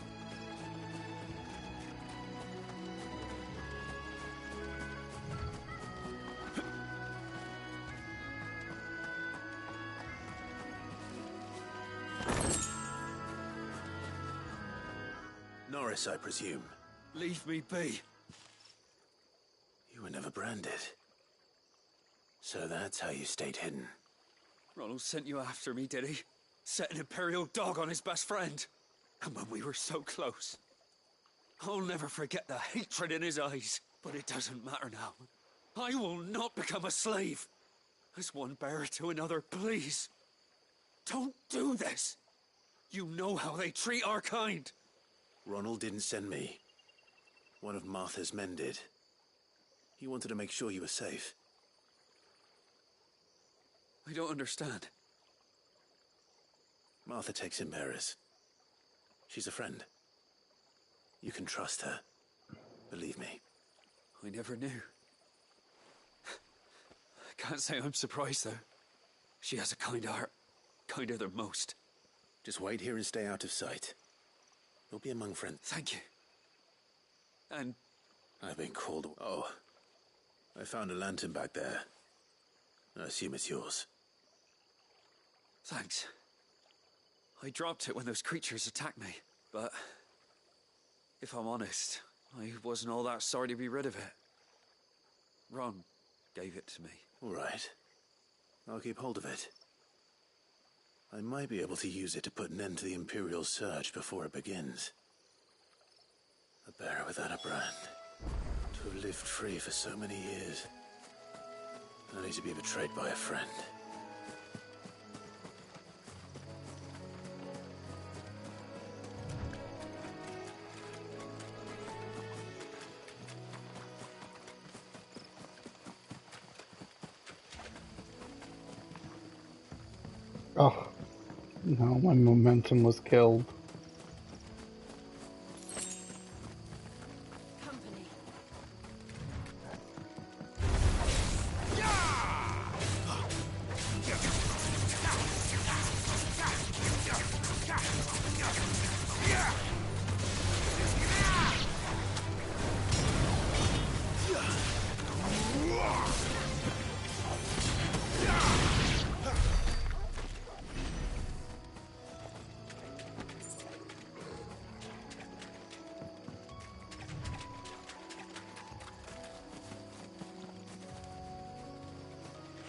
Norris, I presume. Leave me be. You were never branded. So that's how you stayed hidden. Ronald sent you after me, did he? Set an Imperial dog on his best friend. And when we were so close. I'll never forget the hatred in his eyes. But it doesn't matter now. I will not become a slave. As one bearer to another, please. Don't do this. You know how they treat our kind. Ronald didn't send me. One of Martha's men did. He wanted to make sure you were safe. I don't understand. Martha takes in bearers. She's a friend. You can trust her. Believe me. I never knew. I can't say I'm surprised, though. She has a kind heart. Kinder than most. Just wait here and stay out of sight. You'll be among friends. Thank you. And... I've been called... Oh. I found a lantern back there. I assume it's yours. Thanks. I dropped it when those creatures attacked me, but... if I'm honest, I wasn't all that sorry to be rid of it. Ron gave it to me. All right. I'll keep hold of it. I might be able to use it to put an end to the Imperial Surge before it begins. A bearer without a brand. To have lived free for so many years. Only to be betrayed by a friend. Oh, no, my momentum was killed.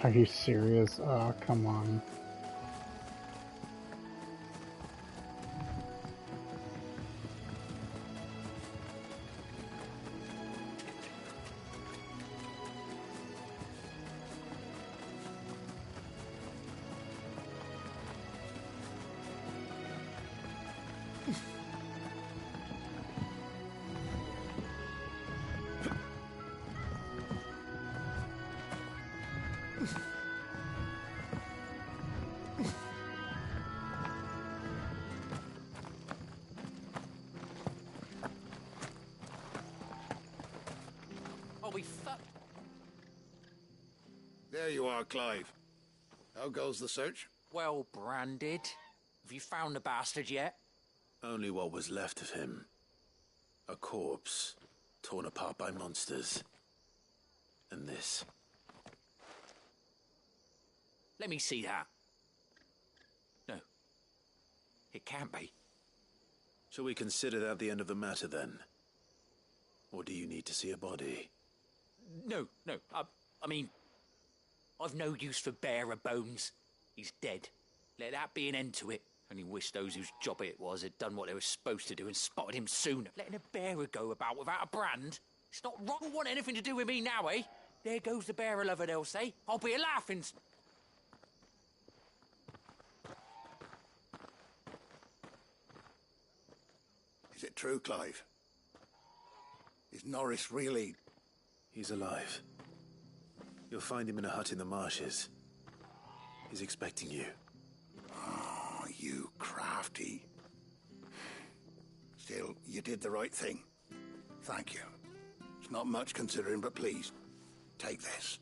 Are you serious? Oh, come on. Oh, we fuck. There you are, Clive. How goes the search? Well branded. Have you found the bastard yet? Only what was left of him. A corpse, torn apart by monsters. And this. Let me see that. No. It can't be. Shall we consider that the end of the matter, then? Or do you need to see a body? No. I mean, I've no use for bearer bones. He's dead. Let that be an end to it. Only wish those whose job it was had done what they were supposed to do and spotted him sooner. Letting a bearer go about without a brand? It's not wrong. Don't want anything to do with me now, eh? There goes the bearer lover, they'll say. I'll be a laughing. Is it true, Clive? Is Norris really... He's alive. You'll find him in a hut in the marshes. He's expecting you. Oh, you crafty. Still, you did the right thing. Thank you. It's not much considering, but please, take this.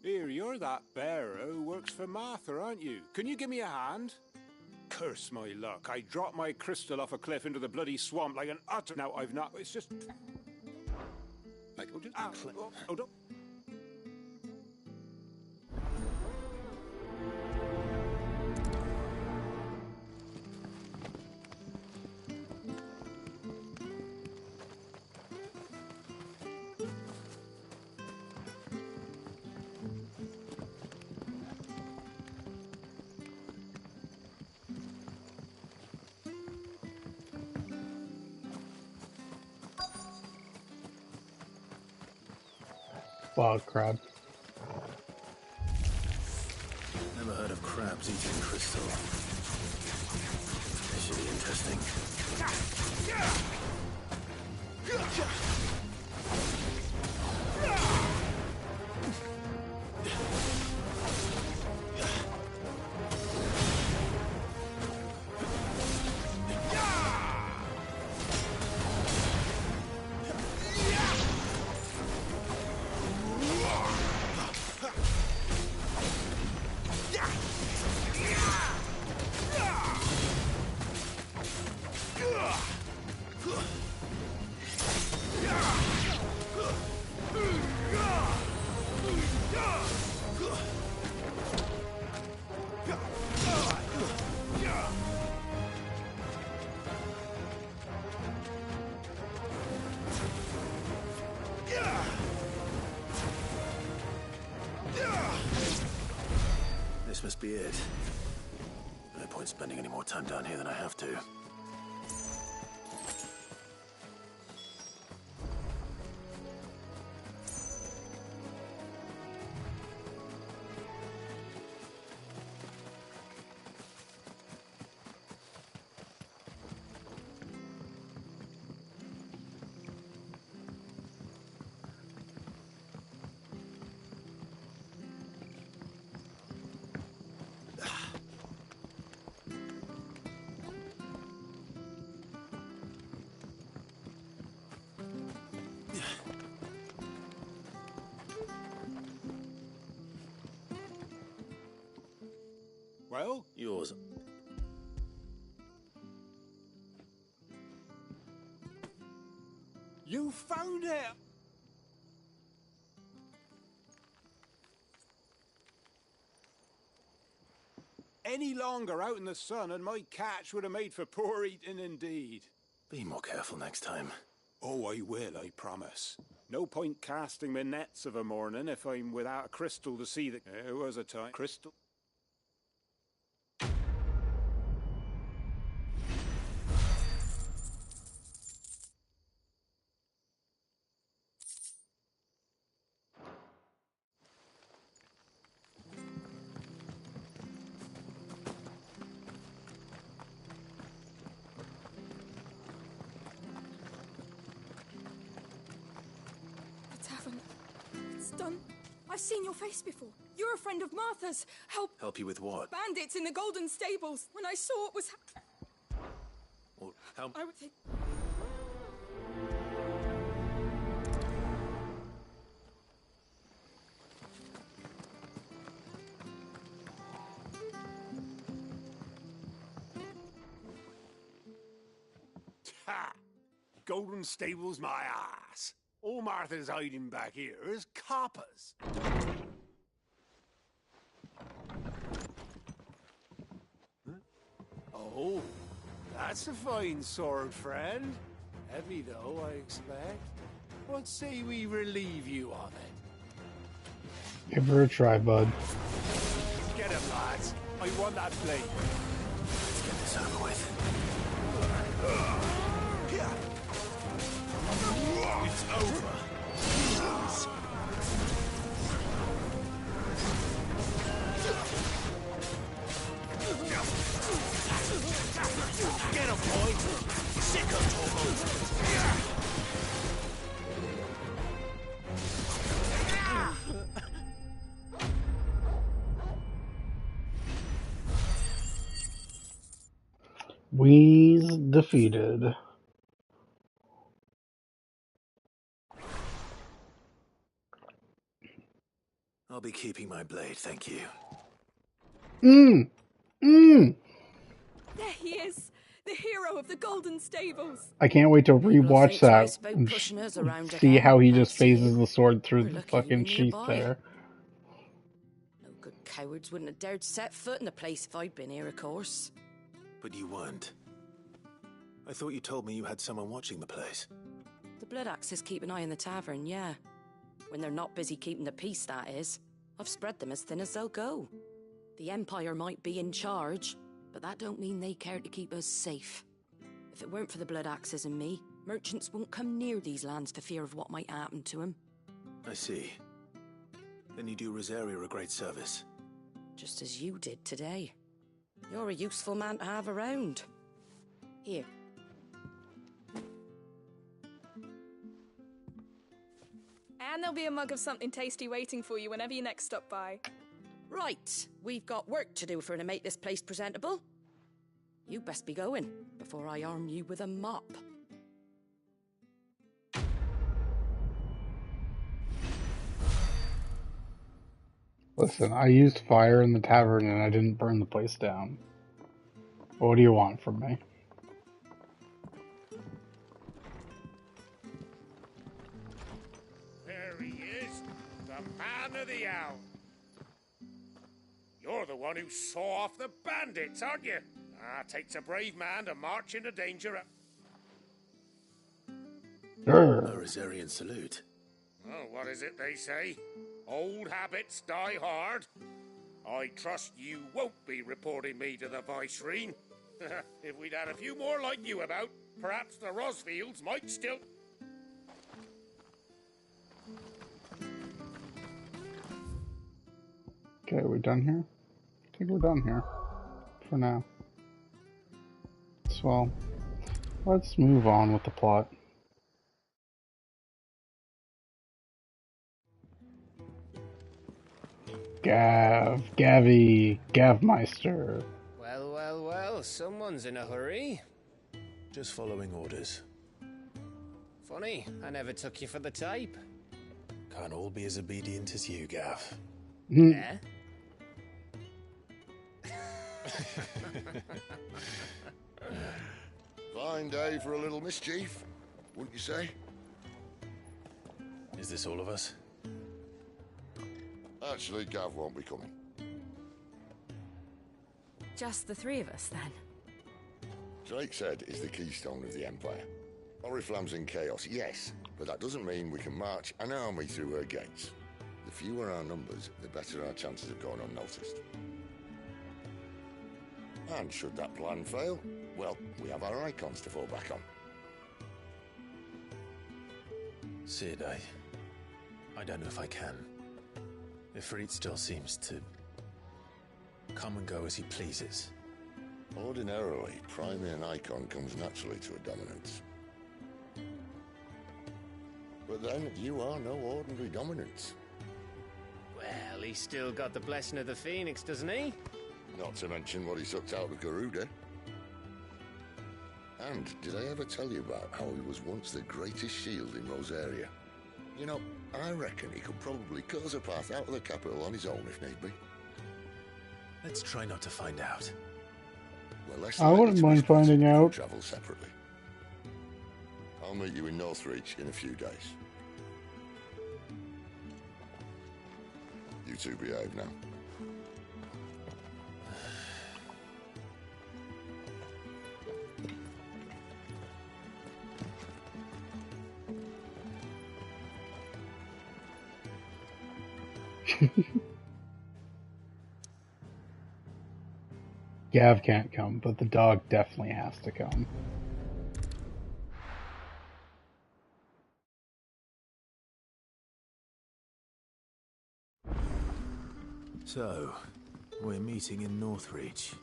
Here, you're that bearer who works for Martha, aren't you? Can you give me a hand? Curse my luck. I dropped my crystal off a cliff into the bloody swamp like an utter... Now, I've not... It's just... Hold up. Fog crab. Never heard of crabs eating crystal. This should be interesting. This must be it. No point spending any more time down here than I have to. Well? Yours. You found it! Any longer out in the sun and my catch would have made for poor eating indeed. Be more careful next time. Oh, I will, I promise. No point casting my nets of a morning if I'm without a crystal to see that... There was a time... Crystal? The tavern. It's done. I've seen your face before. You're a friend of Martha's. Help you with what? Bandits in the Golden Stables. When I saw what was... Or how... I would think... Ha! Golden Stables my ass. All Martha's hiding back here is coppers. Huh? Oh, that's a fine sword, friend. Heavy though, I expect. What say we relieve you of it? Give her a try, bud. Get him, lads. I want that blade. Let's get this over with. It's over. Get him, boy! Sick of Wheeze defeated. I'll be keeping my blade, thank you. There he is! The hero of the Golden Stables! I can't wait to rewatch that and pushing us around see again. how he just phases the sword through We're the lucky you fucking were sheath nearby. there. No good cowards wouldn't have dared set foot in the place if I'd been here, of course. But you weren't. I thought you told me you had someone watching the place. The Blood Axes keep an eye on the tavern, yeah. When they're not busy keeping the peace, that is. I've spread them as thin as they'll go. The Empire might be in charge, but that don't mean they care to keep us safe. If it weren't for the Blood Axes and me, merchants won't come near these lands for fear of what might happen to them. I see. Then you do Rosaria a great service. Just as you did today. You're a useful man to have around. Here. And there'll be a mug of something tasty waiting for you whenever you next stop by. Right, we've got work to do for to make this place presentable. You best be going, before I arm you with a mop. Listen, I used fire in the tavern and I didn't burn the place down. What do you want from me? There he is, the man of the hour. You're the one who saw off the bandits, aren't you? Ah, takes a brave man to march into danger. A Rosarian salute. Oh, what is it they say? Old habits die hard. I trust you won't be reporting me to the Viceroy. If we'd had a few more like you about, perhaps the Rosfields might still... Okay, are we done here? I think we're done here. For now. So, let's move on with the plot. Gavmeister. Well, well, well, someone's in a hurry. Just following orders. Funny, I never took you for the type. Can't all be as obedient as you, Gav. Eh? Fine day for a little mischief, wouldn't you say? Is this all of us? Actually, Gav won't be coming. Just the three of us, then? Drakeshead is the keystone of the Empire. Oriflamme's in chaos, yes, but that doesn't mean we can march an army through her gates. The fewer our numbers, the better our chances of going unnoticed. And should that plan fail, well, we have our icons to fall back on. Cid, I don't know if I can. Ifrit still seems to come and go as he pleases. Ordinarily, priming an icon comes naturally to a dominance. But then, you are no ordinary dominance. Well, he's still got the blessing of the Phoenix, doesn't he? Not to mention what he sucked out of Garuda. And did I ever tell you about how he was once the greatest shield in Rosaria? You know, I reckon he could probably cause a path out of the capital on his own if need be. Let's try not to find out. Well, I wouldn't mind finding out. Travel separately. I'll meet you in Northreach in a few days. You two behave now. Gav can't come, but the dog definitely has to come. So, we're meeting in Northreach.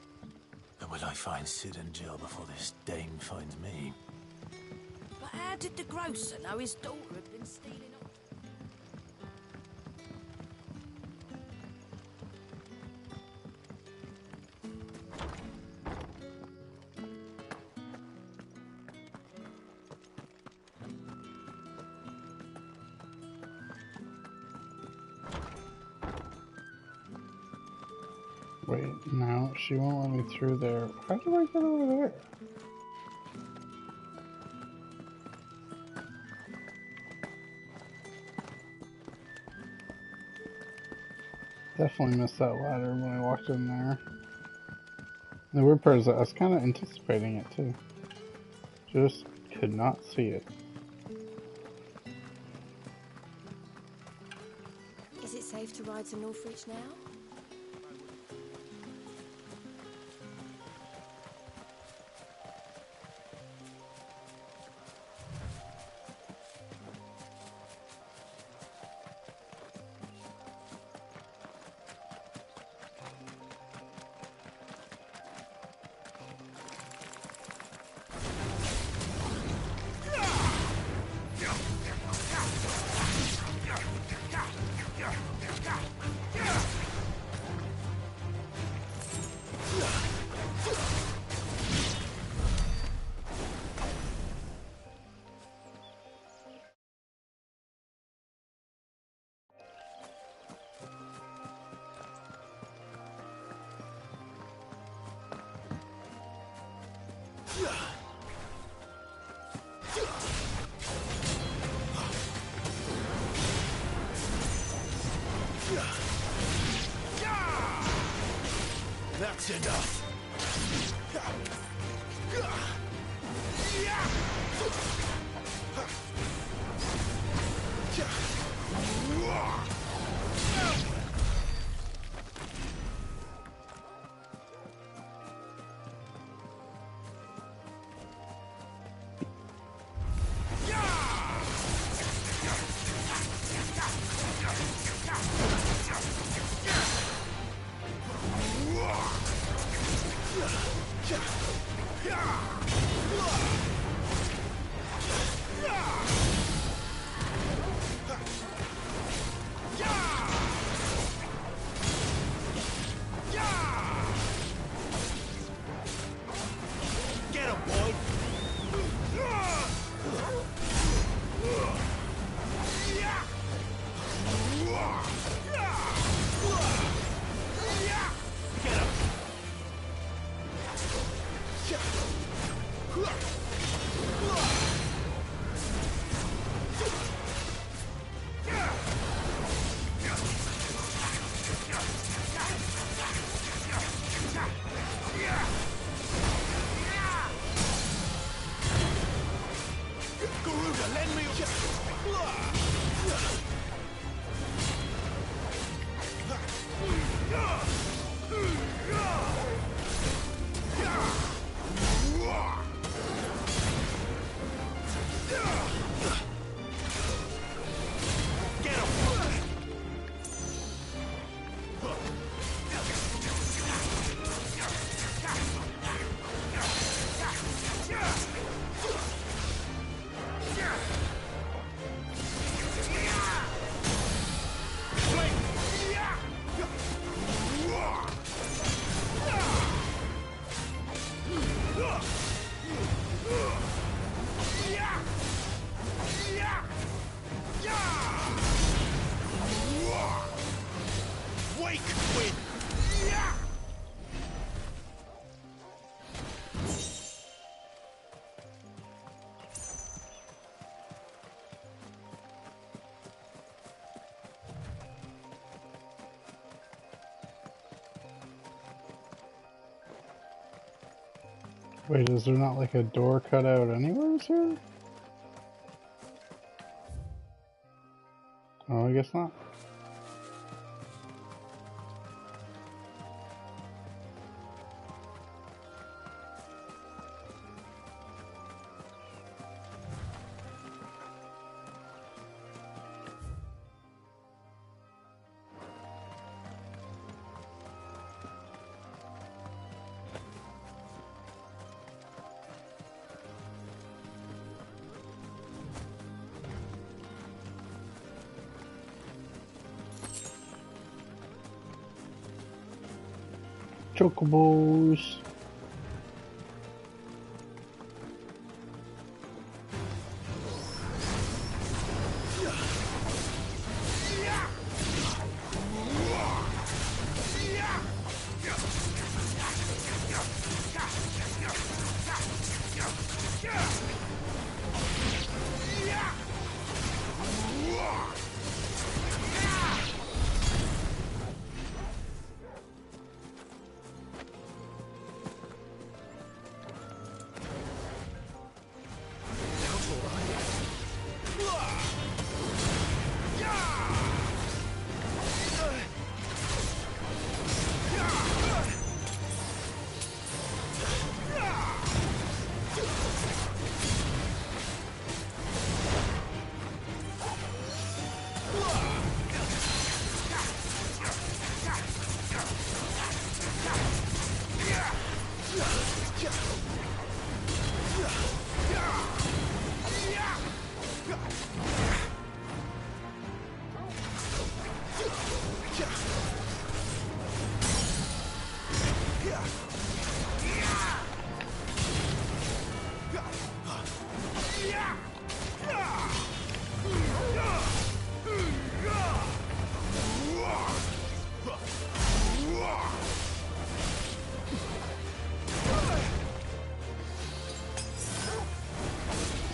And will I find Cid and Jill before this dame finds me? But how did the grocer know his daughter had been stealing up? Wait, no, she won't let me through there. How do I get over there? Definitely missed that ladder when I walked in there. The weird part is that I was kind of anticipating it too. Just could not see it. Is it safe to ride to Northreach now? That's enough. Lend me Wait, is there not like a door cut out anywhere here? Oh, I guess not. Chocobos.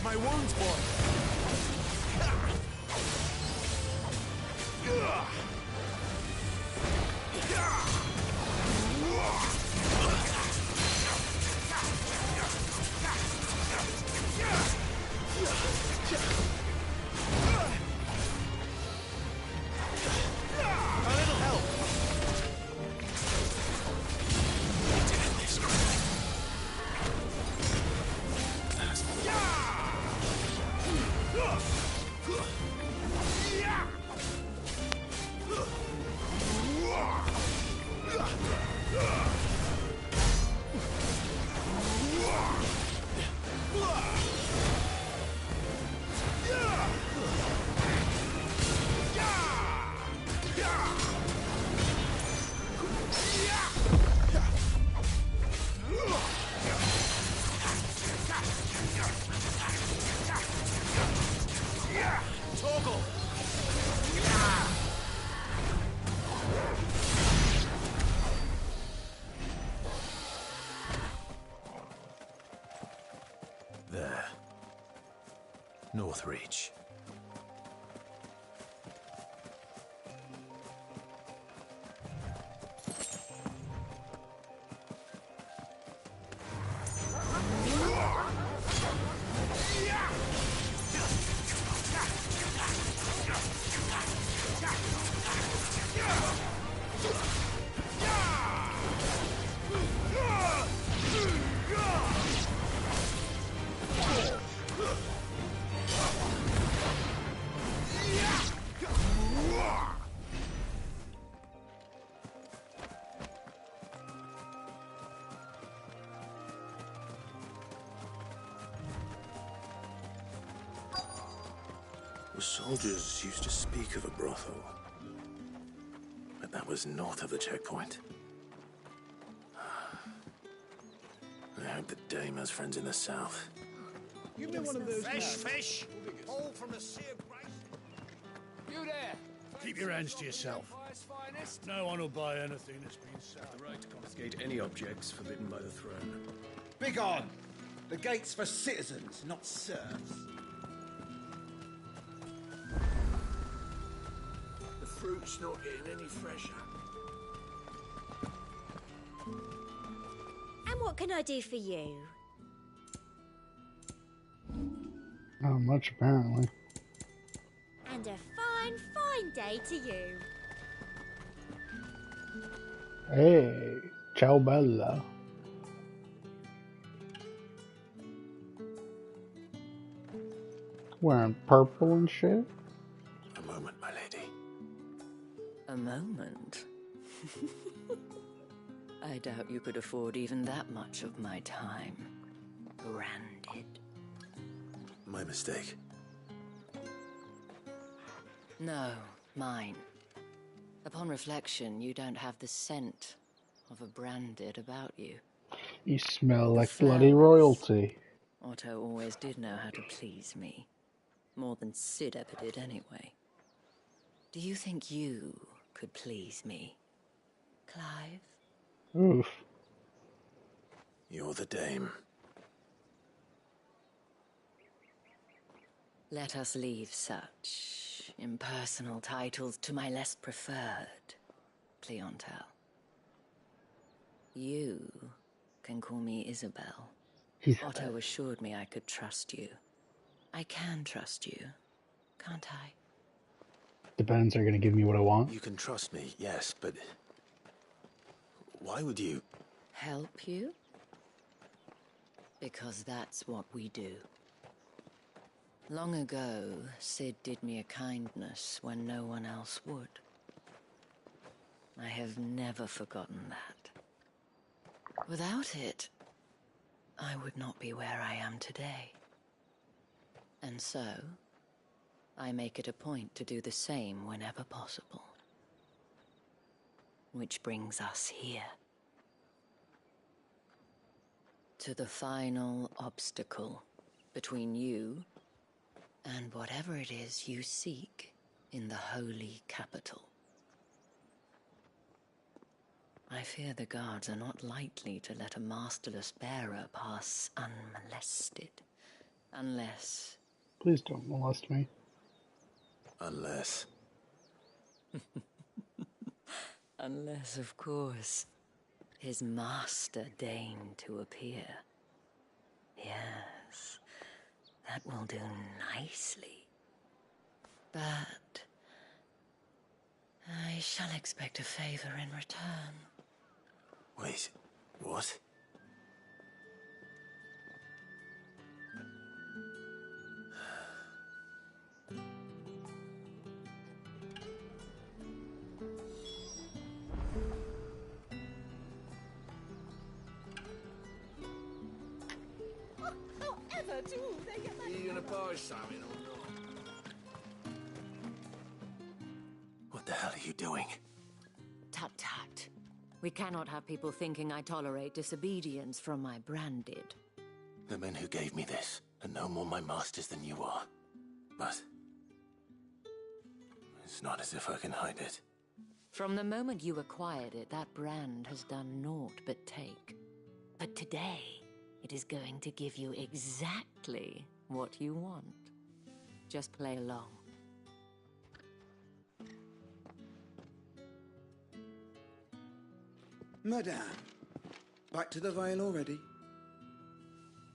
My wounds, boy. There. Northreach. The soldiers used to speak of a brothel, but that was north of the checkpoint. I hope the dame has friends in the south. Give me one of those. Fish! All from the Sea of Grace. You there! Keep your hands to yourself. No one will buy anything that's been sold. The right to confiscate any objects forbidden by the throne. Begone! The gate's for citizens, not serfs. The fruit's not getting any fresher. And what can I do for you? Not much, apparently. And a fine, fine day to you. Hey, ciao bella. Wearing purple and shit? A moment, my lady. A moment? I doubt you could afford even that much of my time. Branded. My mistake. No, mine. Upon reflection, you don't have the scent of a branded about you. You smell like bloody royalty. Otto always did know how to please me. More than Sid ever did anyway. Do you think you could please me, Clive? Oof. You're the dame. Let us leave such impersonal titles to my less preferred clientele. You can call me Isabel. Otto assured me I could trust you. I can trust you, can't I? The bands are gonna give me what I want. You can trust me, yes, but why would you? Help you? Because that's what we do. Long ago, Sid did me a kindness when no one else would. I have never forgotten that. Without it, I would not be where I am today. And so, I make it a point to do the same whenever possible. Which brings us here. To the final obstacle between you and whatever it is you seek in the holy capital. I fear the guards are not likely to let a masterless bearer pass unmolested. Unless... Please don't molest me. Unless... Unless, of course, his master deigned to appear. Yes, that will do nicely. But I shall expect a favor in return. Wait, what? However do they get that? Are you gonna buy something or not? What the hell are you doing? Tut-tut. We cannot have people thinking I tolerate disobedience from my branded. The men who gave me this are no more my masters than you are. But it's not as if I can hide it. From the moment you acquired it, that brand has done naught but take. But today, it is going to give you exactly what you want. Just play along. Madame, back to the Vale already?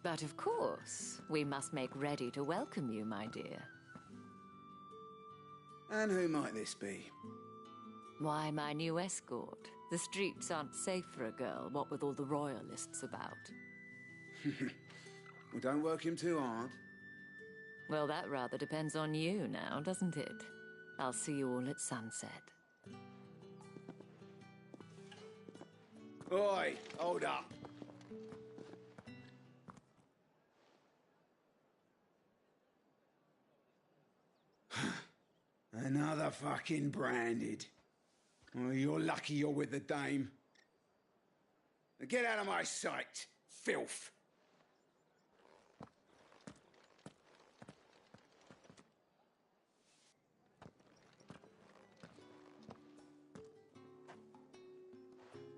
But of course, we must make ready to welcome you, my dear. And who might this be? Why, my new escort. The streets aren't safe for a girl, what with all the royalists about. Well, don't work him too hard. Well, that rather depends on you now, doesn't it? I'll see you all at sunset. Oi, hold up. Another fucking branded. Well, you're lucky you're with the dame. Now get out of my sight, filth.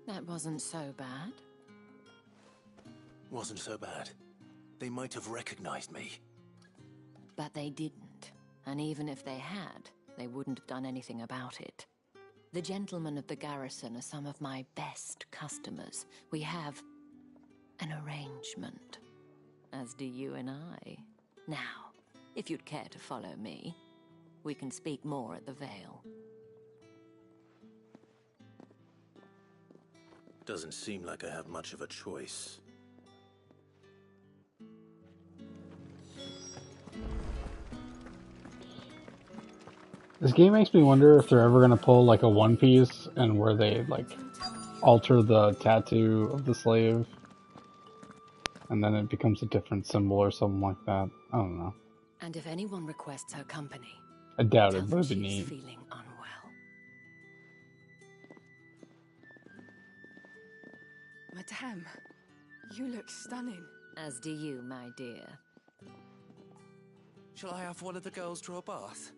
That wasn't so bad. Wasn't so bad. They might have recognized me. But they didn't. And even if they had, they wouldn't have done anything about it. The gentlemen of the garrison are some of my best customers. We have an arrangement, as do you and I. Now, if you'd care to follow me, we can speak more at the Vale. Doesn't seem like I have much of a choice. This game makes me wonder if they're ever gonna pull like a One Piece and where they like alter the tattoo of the slave and then it becomes a different symbol or something like that. I don't know. And if anyone requests her company, I doubt it, tell but them it'd be she's neat. feeling unwell. Madame, you look stunning. As do you, my dear. Shall I have one of the girls draw a bath?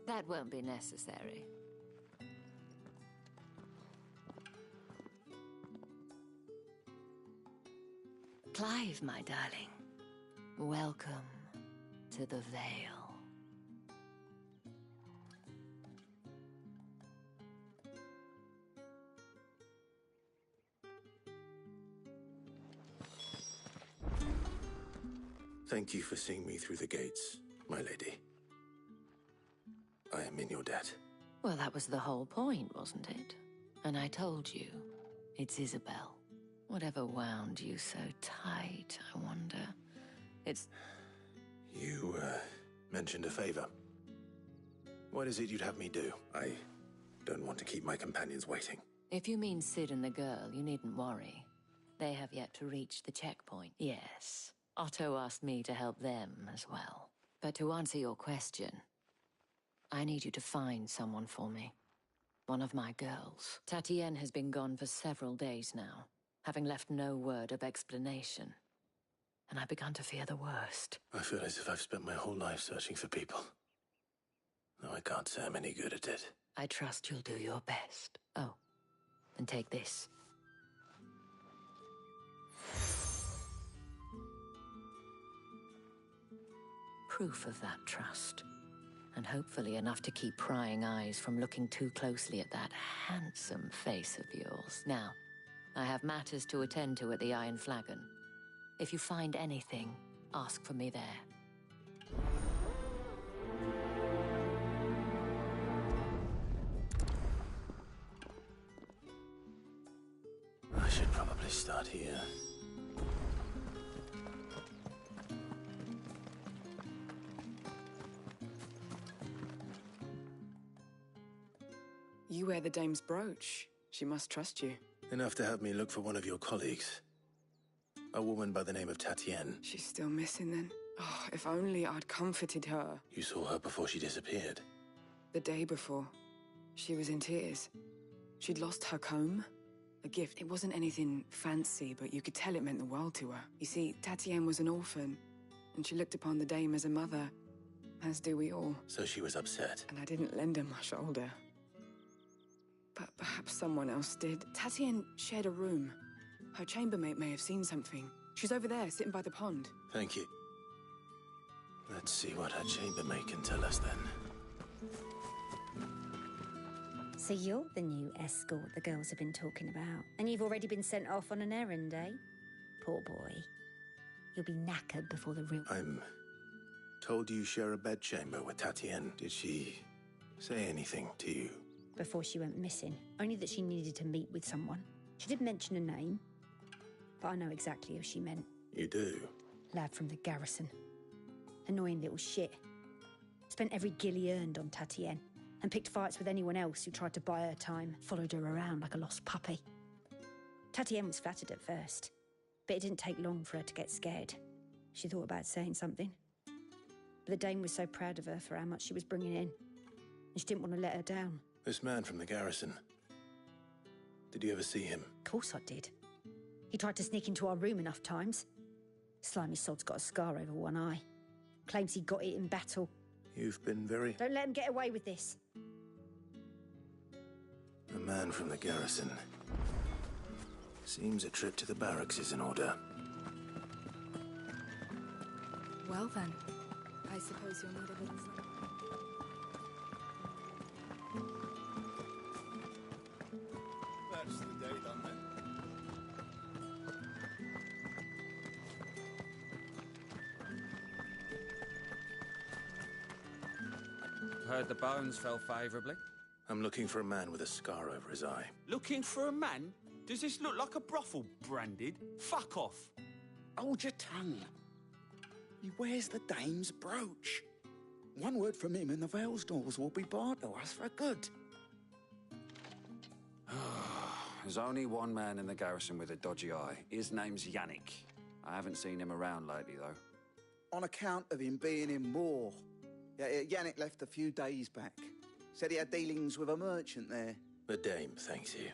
That won't be necessary. Clive, my darling. Welcome to the Vale. Thank you for seeing me through the gates, my lady. I am in your debt. Well, that was the whole point, wasn't it? And I told you, it's Isabel. Whatever wound you so tight, I wonder. It's... You, mentioned a favor. What is it you'd have me do? I don't want to keep my companions waiting. If you mean Sid and the girl, you needn't worry. They have yet to reach the checkpoint. Yes, Otto asked me to help them as well. But to answer your question, I need you to find someone for me. One of my girls. Tatienne has been gone for several days now, having left no word of explanation. And I've begun to fear the worst. I feel as if I've spent my whole life searching for people. No, I can't say I'm any good at it. I trust you'll do your best. Oh, and take this. Proof of that trust. And hopefully enough to keep prying eyes from looking too closely at that handsome face of yours. Now, I have matters to attend to at the Iron Flagon. If you find anything, ask for me there. I should probably start here. You wear the dame's brooch. She must trust you. Enough to have me look for one of your colleagues. A woman by the name of Tatienne. She's still missing then. Oh, if only I'd comforted her. You saw her before she disappeared. The day before. She was in tears. She'd lost her comb. A gift. It wasn't anything fancy, but you could tell it meant the world to her. You see, Tatienne was an orphan, and she looked upon the dame as a mother, as do we all. So she was upset. And I didn't lend her my shoulder. But perhaps someone else did. Tatienne shared a room. Her chambermaid may have seen something. She's over there, sitting by the pond. Thank you. Let's see what her chambermaid can tell us then. So you're the new escort the girls have been talking about. And you've already been sent off on an errand, eh? Poor boy. You'll be knackered before the real... I'm told you share a bedchamber with Tatienne. Did she say anything to you? Before she went missing. Only that she needed to meet with someone. She did mention a name, but I know exactly who she meant. You do? Lad from the garrison. Annoying little shit. Spent every guil he earned on Tatienne, and picked fights with anyone else who tried to buy her time. Followed her around like a lost puppy. Tatienne was flattered at first, but it didn't take long for her to get scared. She thought about saying something. But the dame was so proud of her for how much she was bringing in. and she didn't want to let her down. This man from the garrison. Did you ever see him? Of course I did. He tried to sneak into our room enough times. Slimy sod's got a scar over one eye. Claims he got it in battle. You've been very... Don't let him get away with this. A man from the garrison. Seems a trip to the barracks is in order. Well then, I suppose you'll need evidence. That's the day done then. Heard the bones fell favourably. I'm looking for a man with a scar over his eye. Looking for a man? Does this look like a brothel, Branded? Fuck off. Hold your tongue. He wears the dame's brooch. One word from him and the Vale's doors will be barred to us for good. There's only one man in the garrison with a dodgy eye. His name's Yannick. I haven't seen him around lately, though. On account of him being in war. Yeah, Yannick left a few days back. Said he had dealings with a merchant there. The dame thanks you.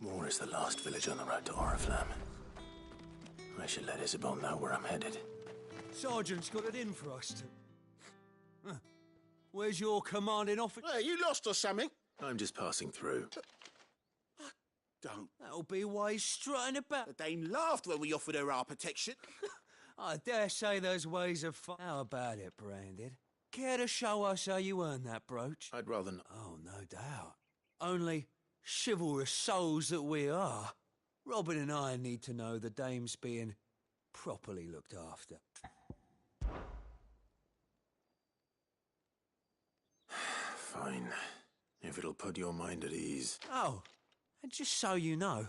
Moor is the last village on the road to Oriflamme. I should let Isabel know where I'm headed. Sergeant's got it in for us to... Where's your commanding officer? Hey, you lost or something? I'm just passing through. Don't. That'll be why he's strutting about. The dame laughed when we offered her our protection. I dare say those ways are fun. How about it, Branded? Care to show us how you earned that brooch? I'd rather not. Oh, no doubt. Only chivalrous souls that we are. Robin and I need to know the dame's being properly looked after. Fine. If it'll put your mind at ease. Oh, and just so you know,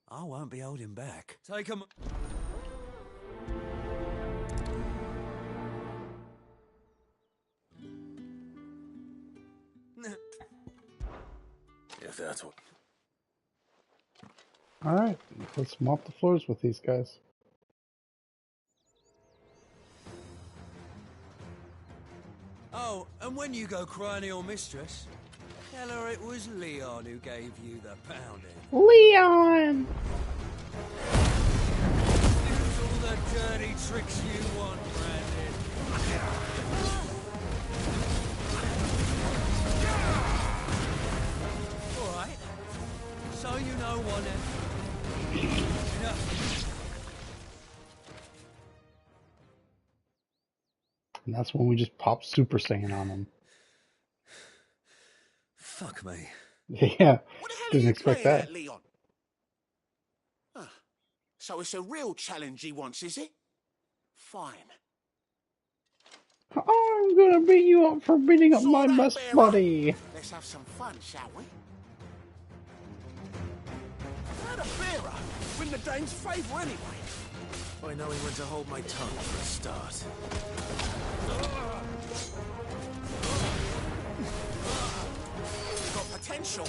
I won't be holding back. Take 'em. If that's what... Alright, let's mop the floors with these guys. Oh, and when you go crying to your mistress, tell her it was Leon who gave you the pounding. Leon! Use all the dirty tricks you want, Brandon. All right. So you know one end. And that's when we just pop Super Saiyan on them. Fuck me. Yeah, didn't expect that. Leon? So it's a real challenge he wants, is it? Fine. I'm gonna beat you up for beating up my best buddy. Let's have some fun, shall we? How the bearer win the dame's favour anyway? I know he went to hold my tongue for a start. Got potential.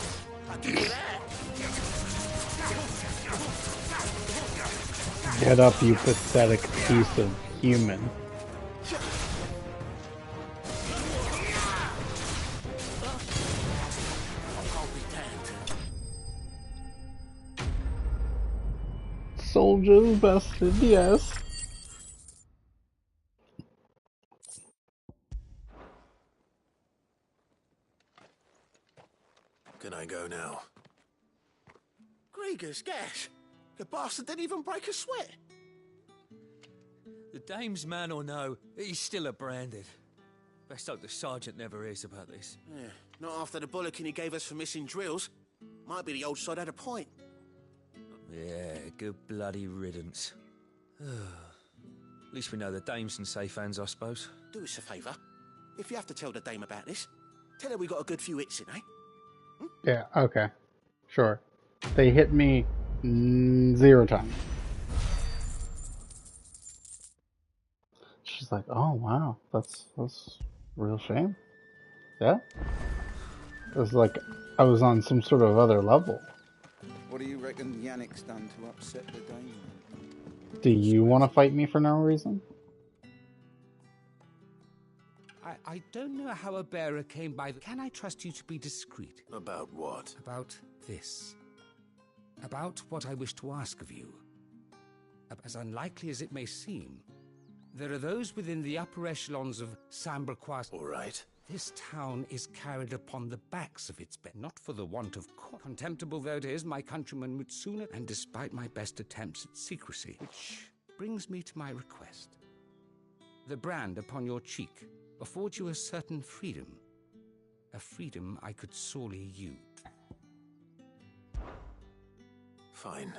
I'll give you that. Get up, you pathetic piece of human. Soldiers bested, yes. Can I go now? Grieger's gas. The bastard didn't even break a sweat. The dame's man or no, he's still a Branded. Best hope the sergeant never hears about this. Yeah, not after the bullocking he gave us for missing drills. Might be the old sod had a point. Yeah, good bloody riddance. At least we know the dame's in safe hands, I suppose. Do us a favour. If you have to tell the dame about this, tell her we got a good few hits in, eh? Yeah, okay. Sure. They hit me 0 times. She's like, oh wow, that's a real shame. Yeah? It was like I was on some sort of other level. What do you reckon Yannick's done to upset the dame? Do you want to fight me for no reason? I don't know how a bearer came by. Can I trust you to be discreet? About what? About this. About what I wish to ask of you. As unlikely as it may seem, there are those within the upper echelons of Samberquas. All right. This town is carried upon the backs of its men, not for the want of contemptible though it is, my countryman Mutsuna, and despite my best attempts at secrecy, which brings me to my request. The brand upon your cheek affords you a certain freedom, a freedom I could sorely use. Fine.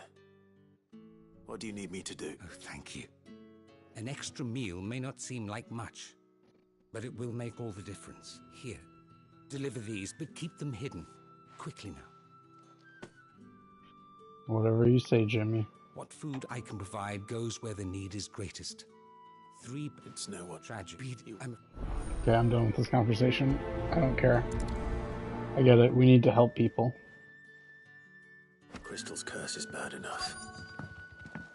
What do you need me to do? Oh, thank you. An extra meal may not seem like much, but it will make all the difference. Here, deliver these, but keep them hidden. Quickly now. Whatever you say, Jimmy. What food I can provide goes where the need is greatest. 3 bits know what tragedy. Okay, I'm done with this conversation. I don't care. I get it. We need to help people. Crystal's curse is bad enough.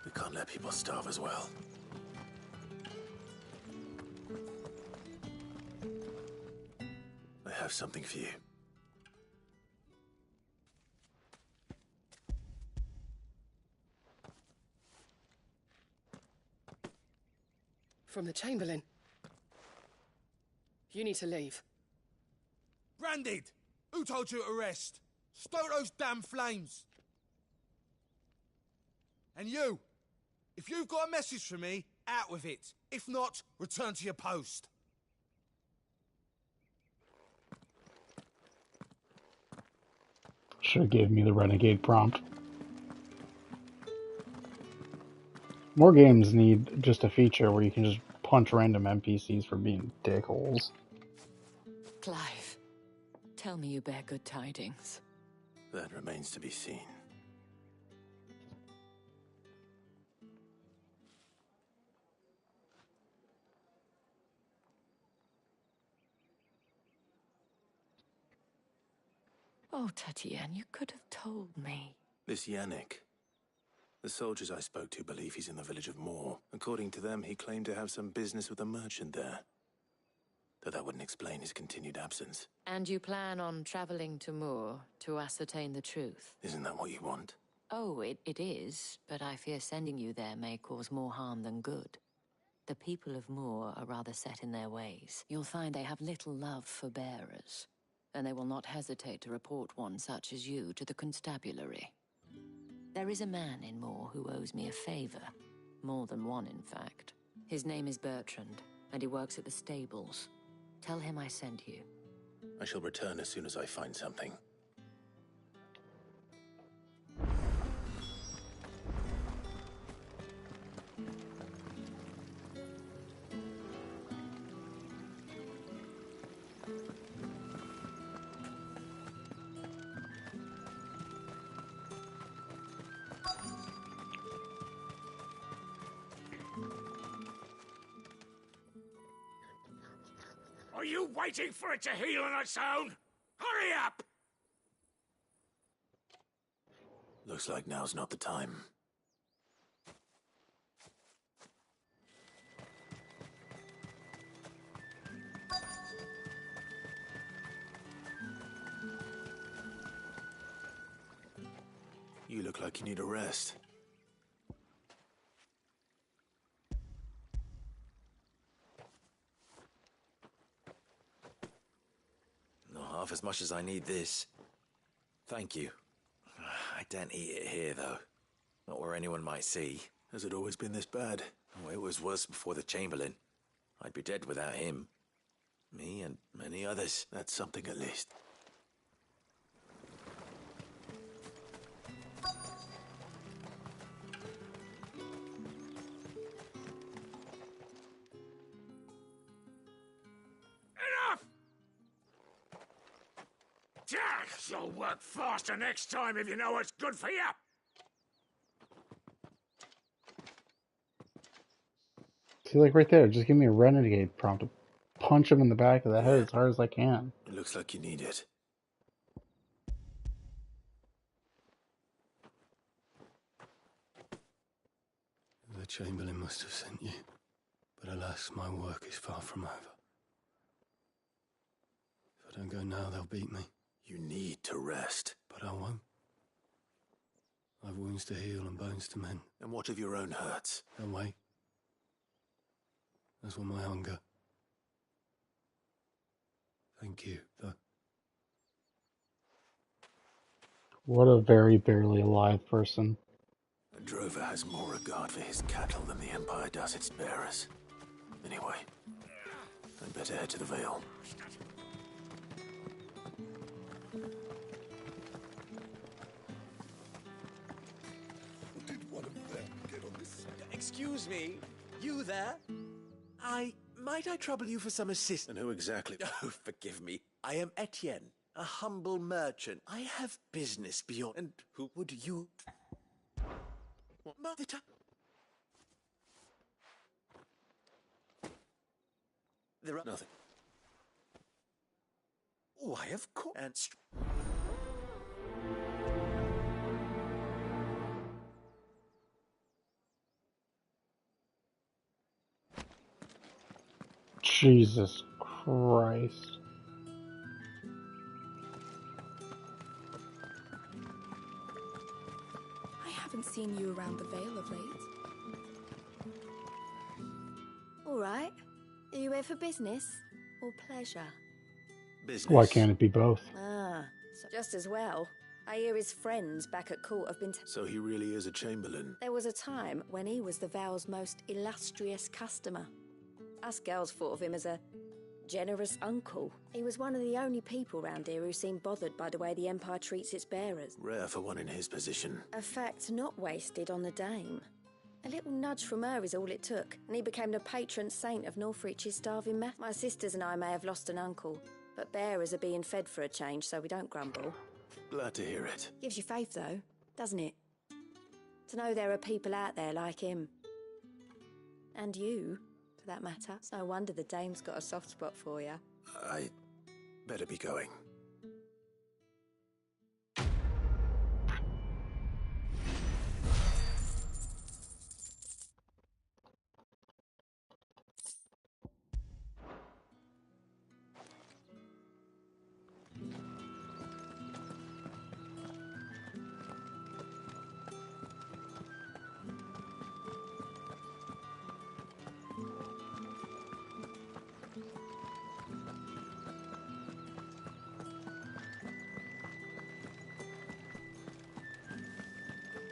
We can't let people starve as well. I have something for you. From the Chamberlain. You need to leave. Branded! Who told you to rest? Stoke those damn flames! And you! If you've got a message for me, out with it. If not, return to your post. Should have gave me the renegade prompt. More games need just a feature where you can just punch random NPCs for being dickholes. Clive, tell me you bear good tidings. That remains to be seen. Oh, Tatienne, you could have told me. This Yannick. The soldiers I spoke to believe he's in the village of Moor. According to them, he claimed to have some business with a merchant there. Though that wouldn't explain his continued absence. And you plan on traveling to Moor to ascertain the truth? Isn't that what you want? Oh, it is, but I fear sending you there may cause more harm than good. The people of Moor are rather set in their ways. You'll find they have little love for bearers, and they will not hesitate to report one such as you to the constabulary. There is a man in Moor who owes me a favor. More than one, in fact. His name is Bertrand, and he works at the stables. Tell him I sent you. I shall return as soon as I find something. Are you waiting for it to heal on its own? Hurry up! Looks like now's not the time. You look like you need a rest. Not half as much as I need this. Thank you. I daren't eat it here, though. Not where anyone might see. Has it always been this bad? Oh, it was worse before the Chamberlain. I'd be dead without him. Me and many others. That's something at least. You'll work faster next time if you know what's good for you. See, like right there, just give me a renegade prompt to punch him in the back of the head as hard as I can. It looks like you need it. The Chamberlain must have sent you, but alas, my work is far from over. If I don't go now, they'll beat me. You need to rest. But I won't. I've wounds to heal and bones to mend. And what of your own hurts? They'll wait. As will my hunger. Thank you, though. What a very barely alive person. A drover has more regard for his cattle than the Empire does its bearers. Anyway, I'd better head to the Vale. Did one of them get on this? Excuse me, you there? Might I trouble you for some assistance? And who exactly? Oh, forgive me. I am Etienne, a humble merchant. I have business beyond. And who would you? What? Mother? There are nothing. Why, of course. And Jesus Christ. I haven't seen you around the Vale of late. All right. Are you here for business or pleasure? business. Why can't it be both? Ah, so just as well. I hear his friends back at court have been... So he really is a chamberlain. There was a time when he was the Vale's most illustrious customer. Us girls thought of him as a generous uncle. He was one of the only people round here who seemed bothered by the way the Empire treats its bearers. Rare for one in his position. A fact not wasted on the dame. A little nudge from her is all it took, and he became the patron saint of Northreach's starving men. My sisters and I may have lost an uncle, but bearers are being fed for a change, so we don't grumble. Glad to hear it. Gives you faith, though, doesn't it? To know there are people out there like him. And you, for that matter. It's no wonder the dame's got a soft spot for you. I better be going.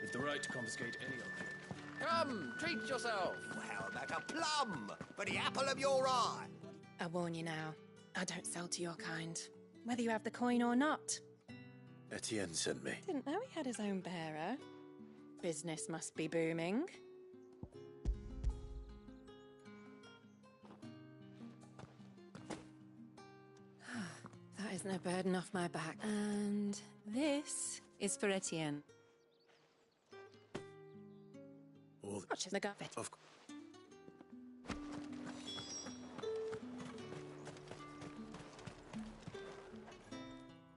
With the right to confiscate any object. Come, treat yourself. How about a plum for the apple of your eye? I warn you now, I don't sell to your kind, whether you have the coin or not. Etienne sent me. Didn't know he had his own bearer. Business must be booming. That isn't a burden off my back. And this is for Etienne. All Watch the gut. Of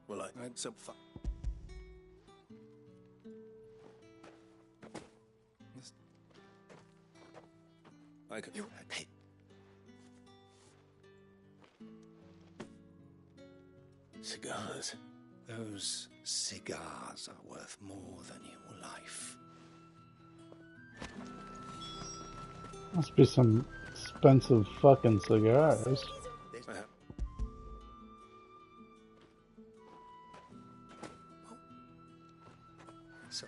Well, I so far. I could. Hey. Cigars. Those cigars are worth more than your life. Must be some expensive fucking cigars. So.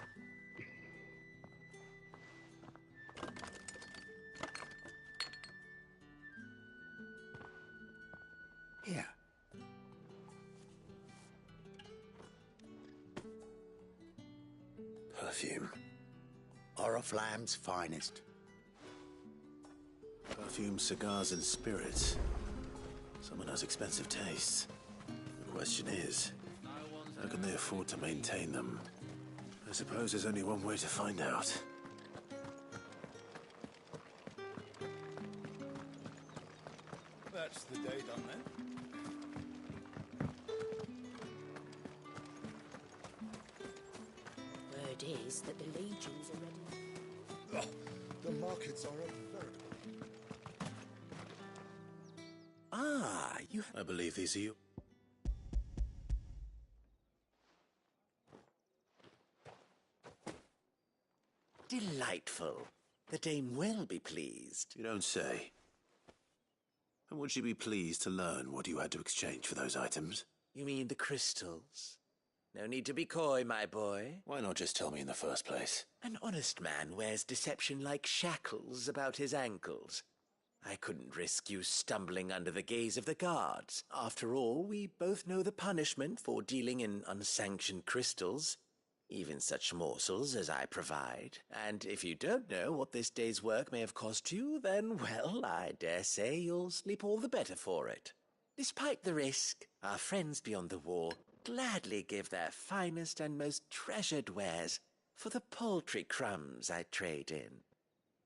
Here. Perfume. Oriflamme's finest. Perfume, cigars, and spirits. Someone has expensive tastes. The question is, how can they afford to maintain them? I suppose there's only one way to find out. That's the day done then. Word is that the legions are ready. Oh, the markets are a veritable. Ah, you... I believe these are you. Delightful. The dame will be pleased. You don't say. And would she be pleased to learn what you had to exchange for those items? You mean the crystals? No need to be coy, my boy. Why not just tell me in the first place? An honest man wears deception like shackles about his ankles. I couldn't risk you stumbling under the gaze of the guards. After all, we both know the punishment for dealing in unsanctioned crystals. Even such morsels as I provide. And if you don't know what this day's work may have cost you, then, well, I dare say you'll sleep all the better for it. Despite the risk, our friends beyond the wall gladly give their finest and most treasured wares for the paltry crumbs I trade in.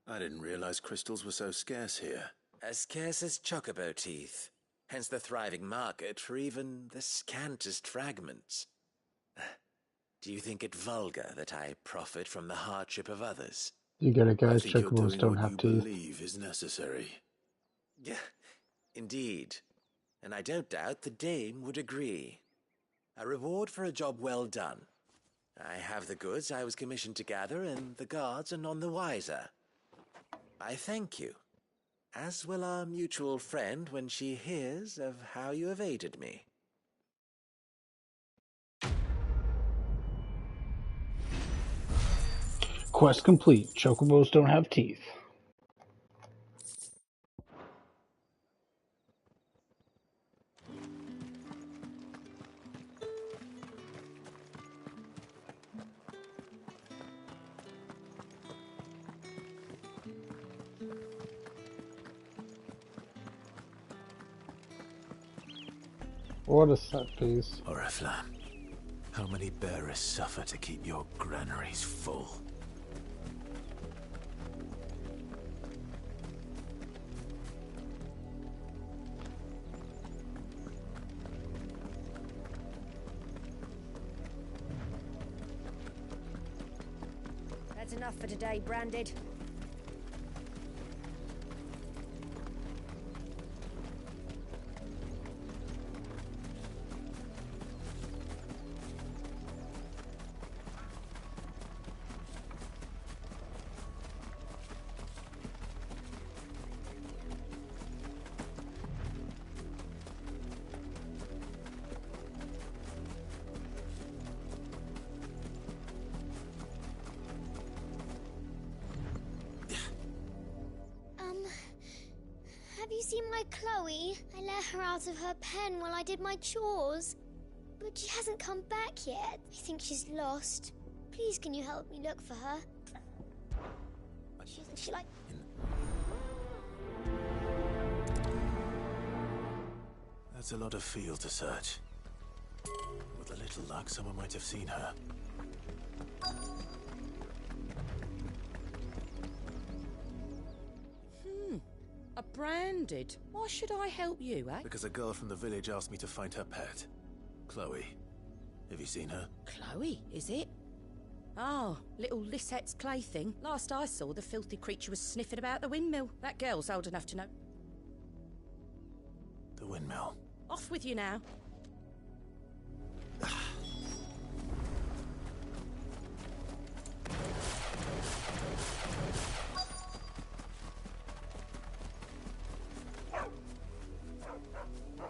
I didn't realize crystals were so scarce here. As scarce as chocobo teeth. Hence the thriving market for even the scantest fragments. Do you think it vulgar that I profit from the hardship of others? You get it, guys. I think you're Chocobos doing don't what have you teeth. believe is necessary. Yeah, indeed. And I don't doubt the dame would agree. A reward for a job well done. I have the goods I was commissioned to gather, and the guards are none the wiser. I thank you, as will our mutual friend when she hears of how you have aided me. Quest complete. Chocobos don't have teeth. What a set piece. Oriflamme, how many bearers suffer to keep your granaries full? That's enough for today, Branded. Have you seen my Chloe? I let her out of her pen while I did my chores. But she hasn't come back yet. I think she's lost. Please, can you help me look for her? She like... That's a lot of field to search. With a little luck, someone might have seen her. A Branded? Why should I help you, eh? Because a girl from the village asked me to find her pet. Chloe. Have you seen her? Chloe, is it? Oh, little Lisette's plaything. Last I saw, the filthy creature was sniffing about the windmill. That girl's old enough to know. The windmill. Off with you now.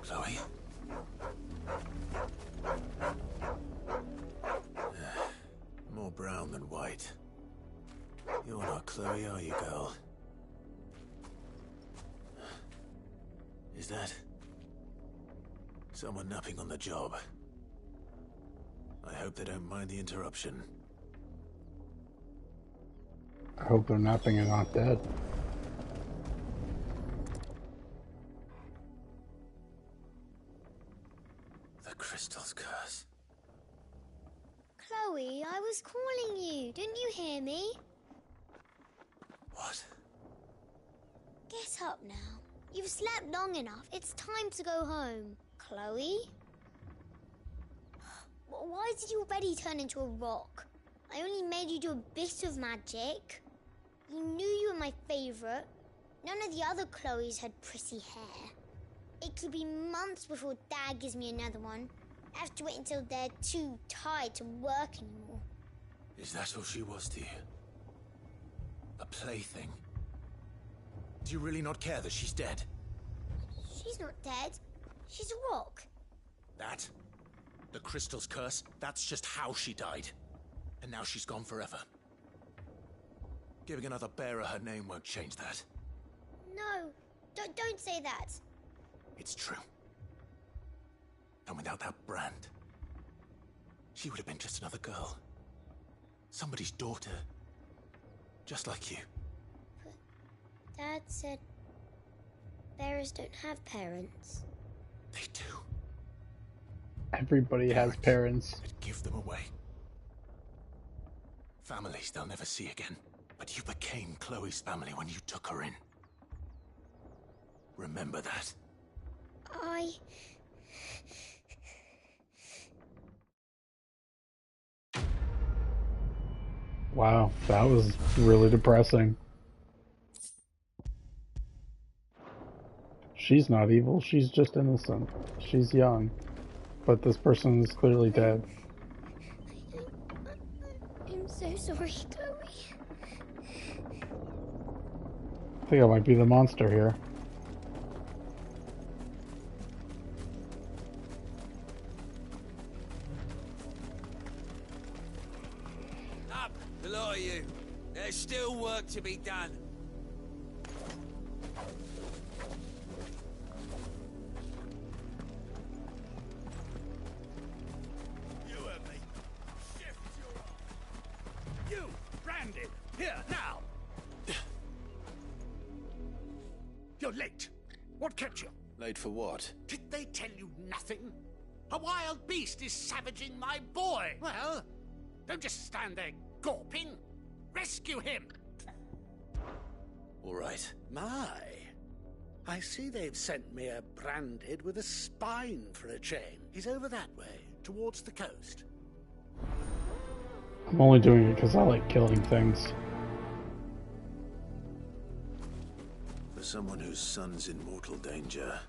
Chloe? More brown than white. You're not Chloe, are you, girl? Is that... someone napping on the job? I hope they don't mind the interruption. I hope they're napping and not dead. The crystal's curse. Chloe, I was calling you. Didn't you hear me? What? Get up now. You've slept long enough. It's time to go home. Chloe? Why did you already turn into a rock? I only made you do a bit of magic. You knew you were my favourite. None of the other Chloes had pretty hair. It could be months before Dad gives me another one. I have to wait until they're too tired to work anymore. Is that all she was to you? A plaything? Do you really not care that she's dead? She's not dead. She's a rock. That? The crystal's curse? That's just how she died. And now she's gone forever. Giving another bearer her name won't change that. No, don't say that. It's true. And without that brand, she would have been just another girl. Somebody's daughter. Just like you. But Dad said bearers don't have parents. They do. Everybody has parents. Give them away. Families they'll never see again. But you became Chloe's family when you took her in. Remember that. Wow, that was really depressing. She's not evil, she's just innocent. She's young. But this person is clearly dead. I'm so sorry, Chloe. I think I might be the monster here. Up, the lot of you. There's still work to be done. You and me. Shift your arm. You, Brandon, here, now. You're late. What kept you? Late for what? Did they tell you nothing? A wild beast is savaging my boy. Well, don't just stand there gawping. Rescue him. All right. My. I see they've sent me a branded with a spine for a chain. He's over that way, towards the coast. I'm only doing it because I like killing things. For someone whose son's in mortal danger,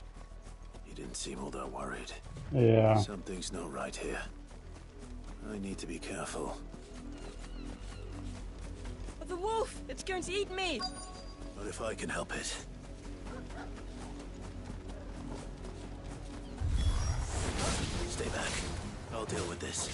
he didn't seem all that worried. Yeah. Something's not right here. I need to be careful. The wolf! It's going to eat me! Not if I can help it. Stay back. I'll deal with this.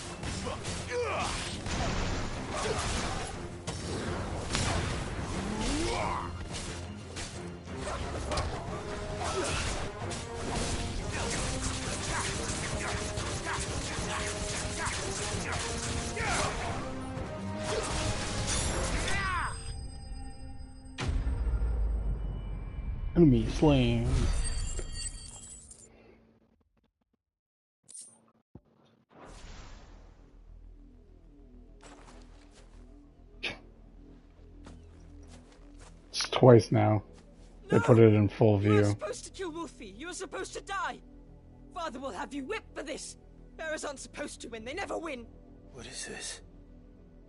Enemy slain. It's twice now. They put it in full You're view. supposed to kill Wolfie! You're supposed to die! Father will have you whipped for this! Bearers aren't supposed to win, they never win! What is this?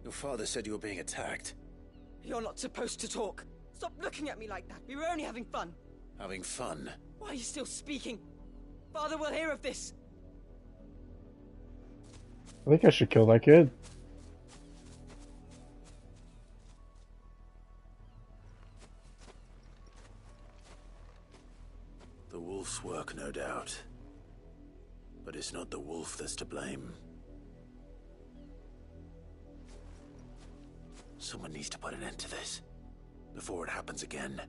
Your father said you were being attacked. You're not supposed to talk! Stop looking at me like that! We were only having fun! Having fun? Why are you still speaking? Father will hear of this! I think I should kill that kid. The wolf's work, no doubt. But it's not the wolf that's to blame. Someone needs to put an end to this, before it happens again.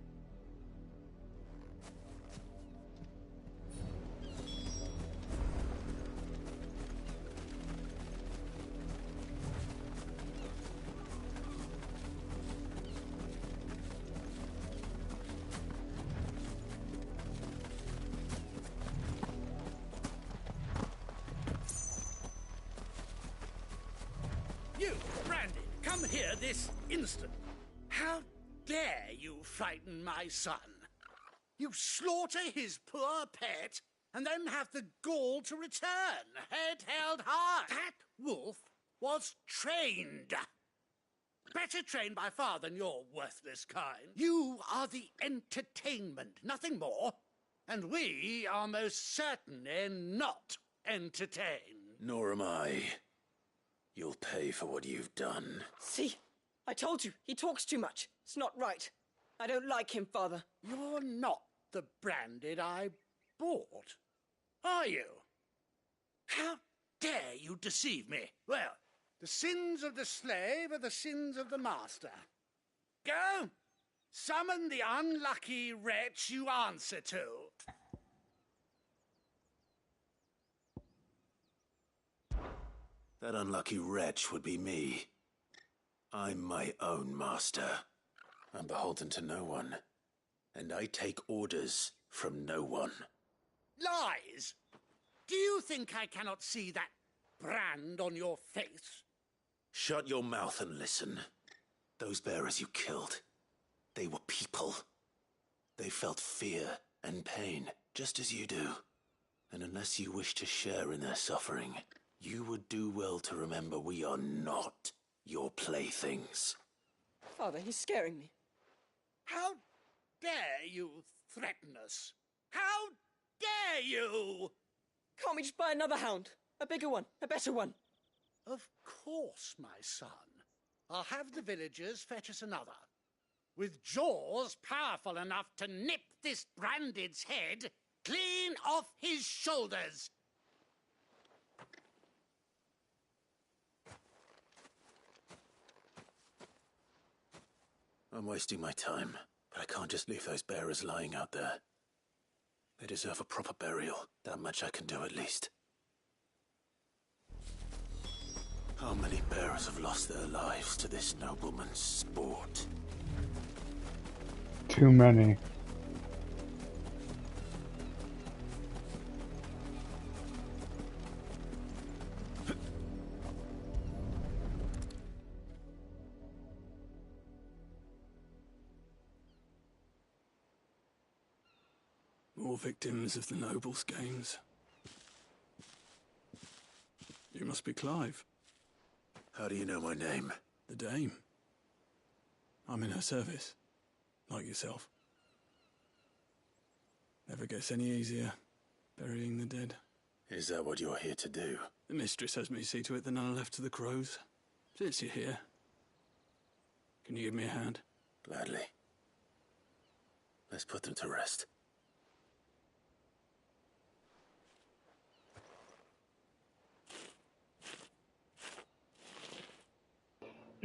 You, Brandon, come here this instant. How dare you frighten my son? You slaughter his poor pet, and then have the gall to return, head held high. That wolf was trained. Better trained by far than your worthless kind. You are the entertainment, nothing more. And we are most certainly not entertained. Nor am I. You'll pay for what you've done. See? I told you, he talks too much. It's not right. I don't like him, Father. You're not the Branded I bought, are you? How dare you deceive me? Well, the sins of the slave are the sins of the master. Go! Summon the unlucky wretch you answer to. That unlucky wretch would be me. I'm my own master. I'm beholden to no one, and I take orders from no one. Lies! Do you think I cannot see that brand on your face? Shut your mouth and listen. Those bearers you killed, they were people. They felt fear and pain, just as you do. And unless you wish to share in their suffering, you would do well to remember we are not your playthings. Father, he's scaring me. How dare you threaten us? How dare you? Can't we just buy another hound? A bigger one, a better one. Of course, my son. I'll have the villagers fetch us another. With jaws powerful enough to nip this Branded's head clean off his shoulders. I'm wasting my time, but I can't just leave those bearers lying out there. They deserve a proper burial. That much I can do at least. How many bearers have lost their lives to this nobleman's sport? Too many. More victims of the nobles' games. You must be Clive. How do you know my name? The Dame. I'm in her service, like yourself. Never gets any easier, burying the dead. Is that what you're here to do? The mistress has me see to it that none are left to the crows. Since you're here, can you give me a hand? Gladly. Let's put them to rest.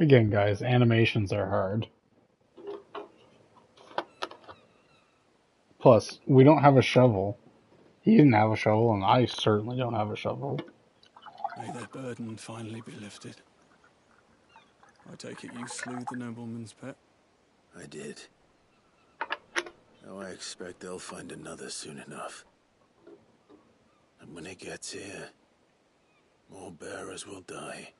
Again, guys, animations are hard. Plus, we don't have a shovel. He didn't have a shovel, and I certainly don't have a shovel. May their burden finally be lifted. I take it you slew the nobleman's pet? I did. Now I expect they'll find another soon enough. And when it gets here, more bearers will die.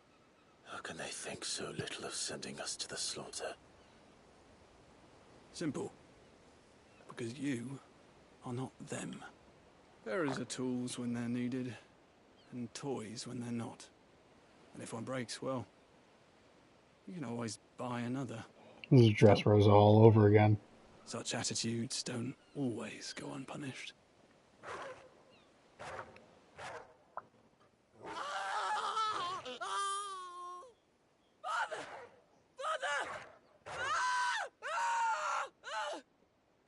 How can they think so little of sending us to the slaughter? Simple. Because you are not them. Bearers are tools when they're needed, and toys when they're not. And if one breaks, well, you can always buy another. This is Dressrosa all over again. Such attitudes don't always go unpunished.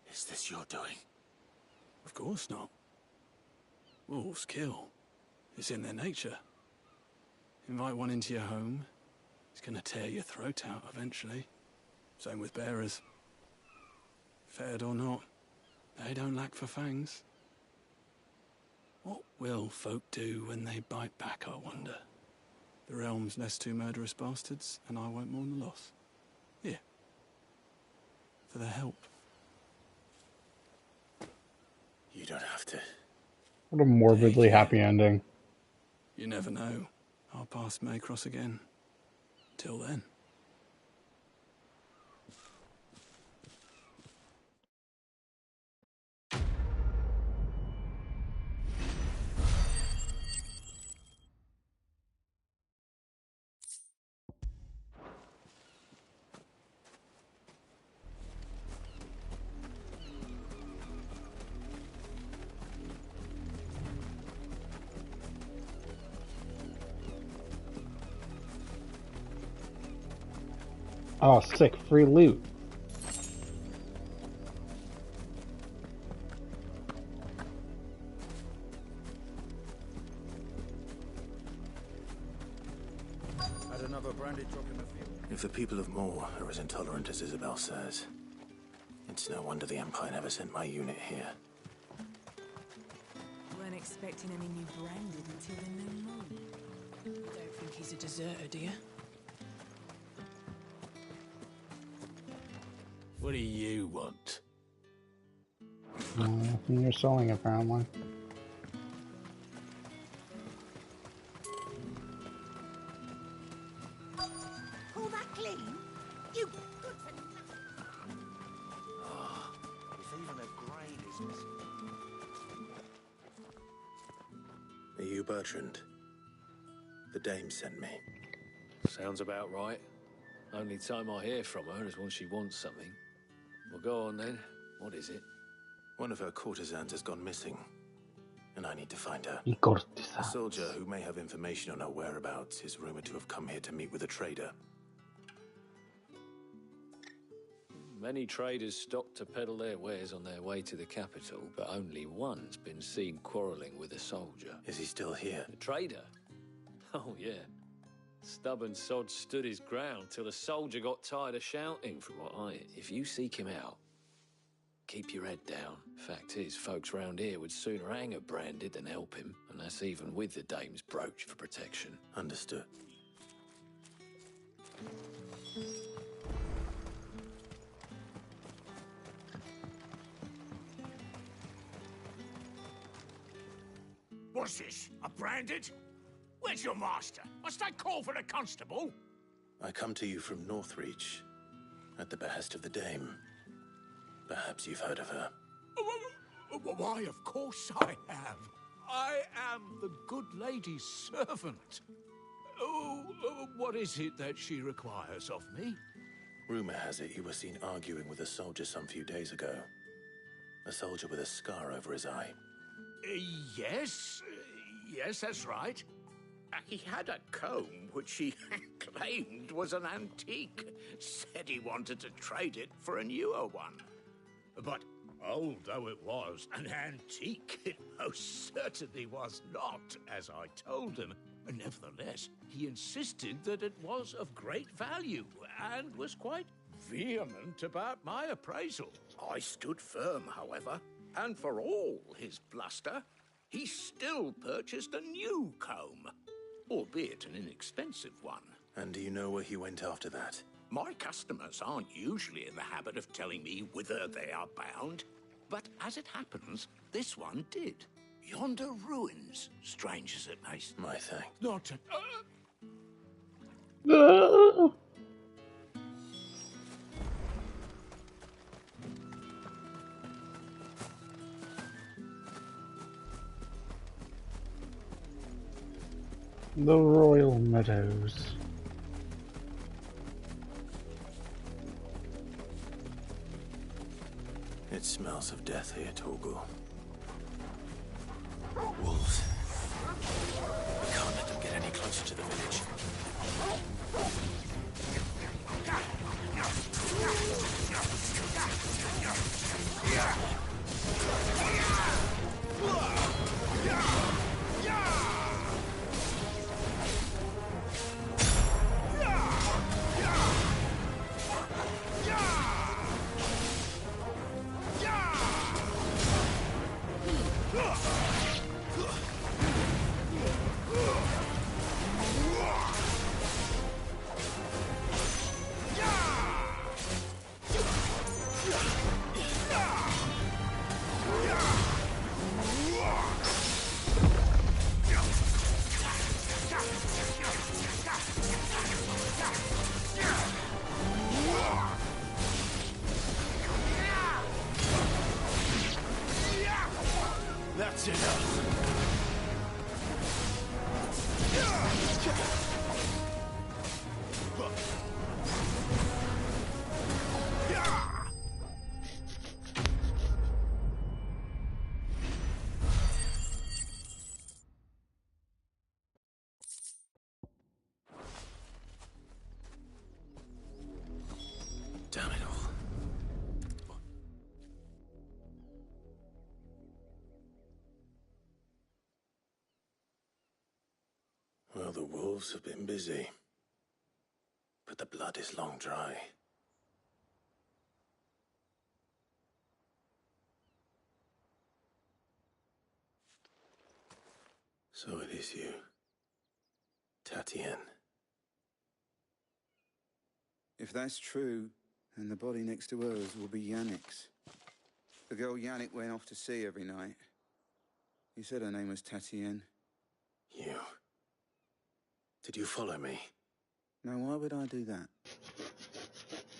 Is this your doing? Of course not. Wolves kill. It's in their nature. Invite one into your home, it's gonna tear your throat out eventually. Same with bearers. Fed or not, they don't lack for fangs. What will folk do when they bite back, I wonder? The realm's nest two murderous bastards, and I won't mourn the loss. Here. For their help. You don't have to. What a morbidly happy ending. You never know. Our paths may cross again. Till then. Oh, sick. Free loot. another branded drop in the field. If the people of Moor are as intolerant as Isabel says, it's no wonder the Empire never sent my unit here. Weren't expecting any new branded until the new moon. Don't think he's a deserter, do you? What do you want? You're selling, apparently. Pull that clean? You good for nothing. Ah, if even a grain is missing. Are you Bertrand? The dame sent me. Sounds about right. Only time I hear from her is when she wants something. Well, go on then. What is it? One of her courtesans has gone missing, and I need to find her. Courtesans. A soldier who may have information on her whereabouts is rumored to have come here to meet with a trader. Many traders stop to peddle their wares on their way to the capital, but only one's been seen quarrelling with a soldier. Is he still here? The trader? Oh, yeah. Stubborn sod stood his ground till the soldier got tired of shouting, from what I hear. If you seek him out, keep your head down. Fact is, folks round here would sooner hang a branded than help him, and that's even with the dame's brooch for protection. Understood. What's this? A branded? Where's your master? Must I call for the constable? I come to you from Northreach, at the behest of the dame. Perhaps you've heard of her. Why, of course I have. I am the good lady's servant. What is it that she requires of me? Rumor has it you were seen arguing with a soldier some few days ago. A soldier with a scar over his eye. Yes, that's right. He had a comb which he claimed was an antique. Said he wanted to trade it for a newer one. But old though it was, an antique it most certainly was not, as I told him. Nevertheless, he insisted that it was of great value and was quite vehement about my appraisal. I stood firm, however, and for all his bluster, he still purchased a new comb, albeit an inexpensive one. And do you know where he went after that? My customers aren't usually in the habit of telling me whither they are bound, but as it happens, this one did. Yonder ruins, strange as it may seem. My thanks. Not The Royal Meadows. It smells of death here, Torgal. Wolves. We can't let them get any closer to the village. That's enough. Damn it all. Well, the wolves have been busy. but the blood is long dry. So it is you, Tatien. If that's true, then the body next to hers will be Yannick's. The girl Yannick went off to see every night. You said her name was Tatien. You... Did you follow me? Now, why would I do that?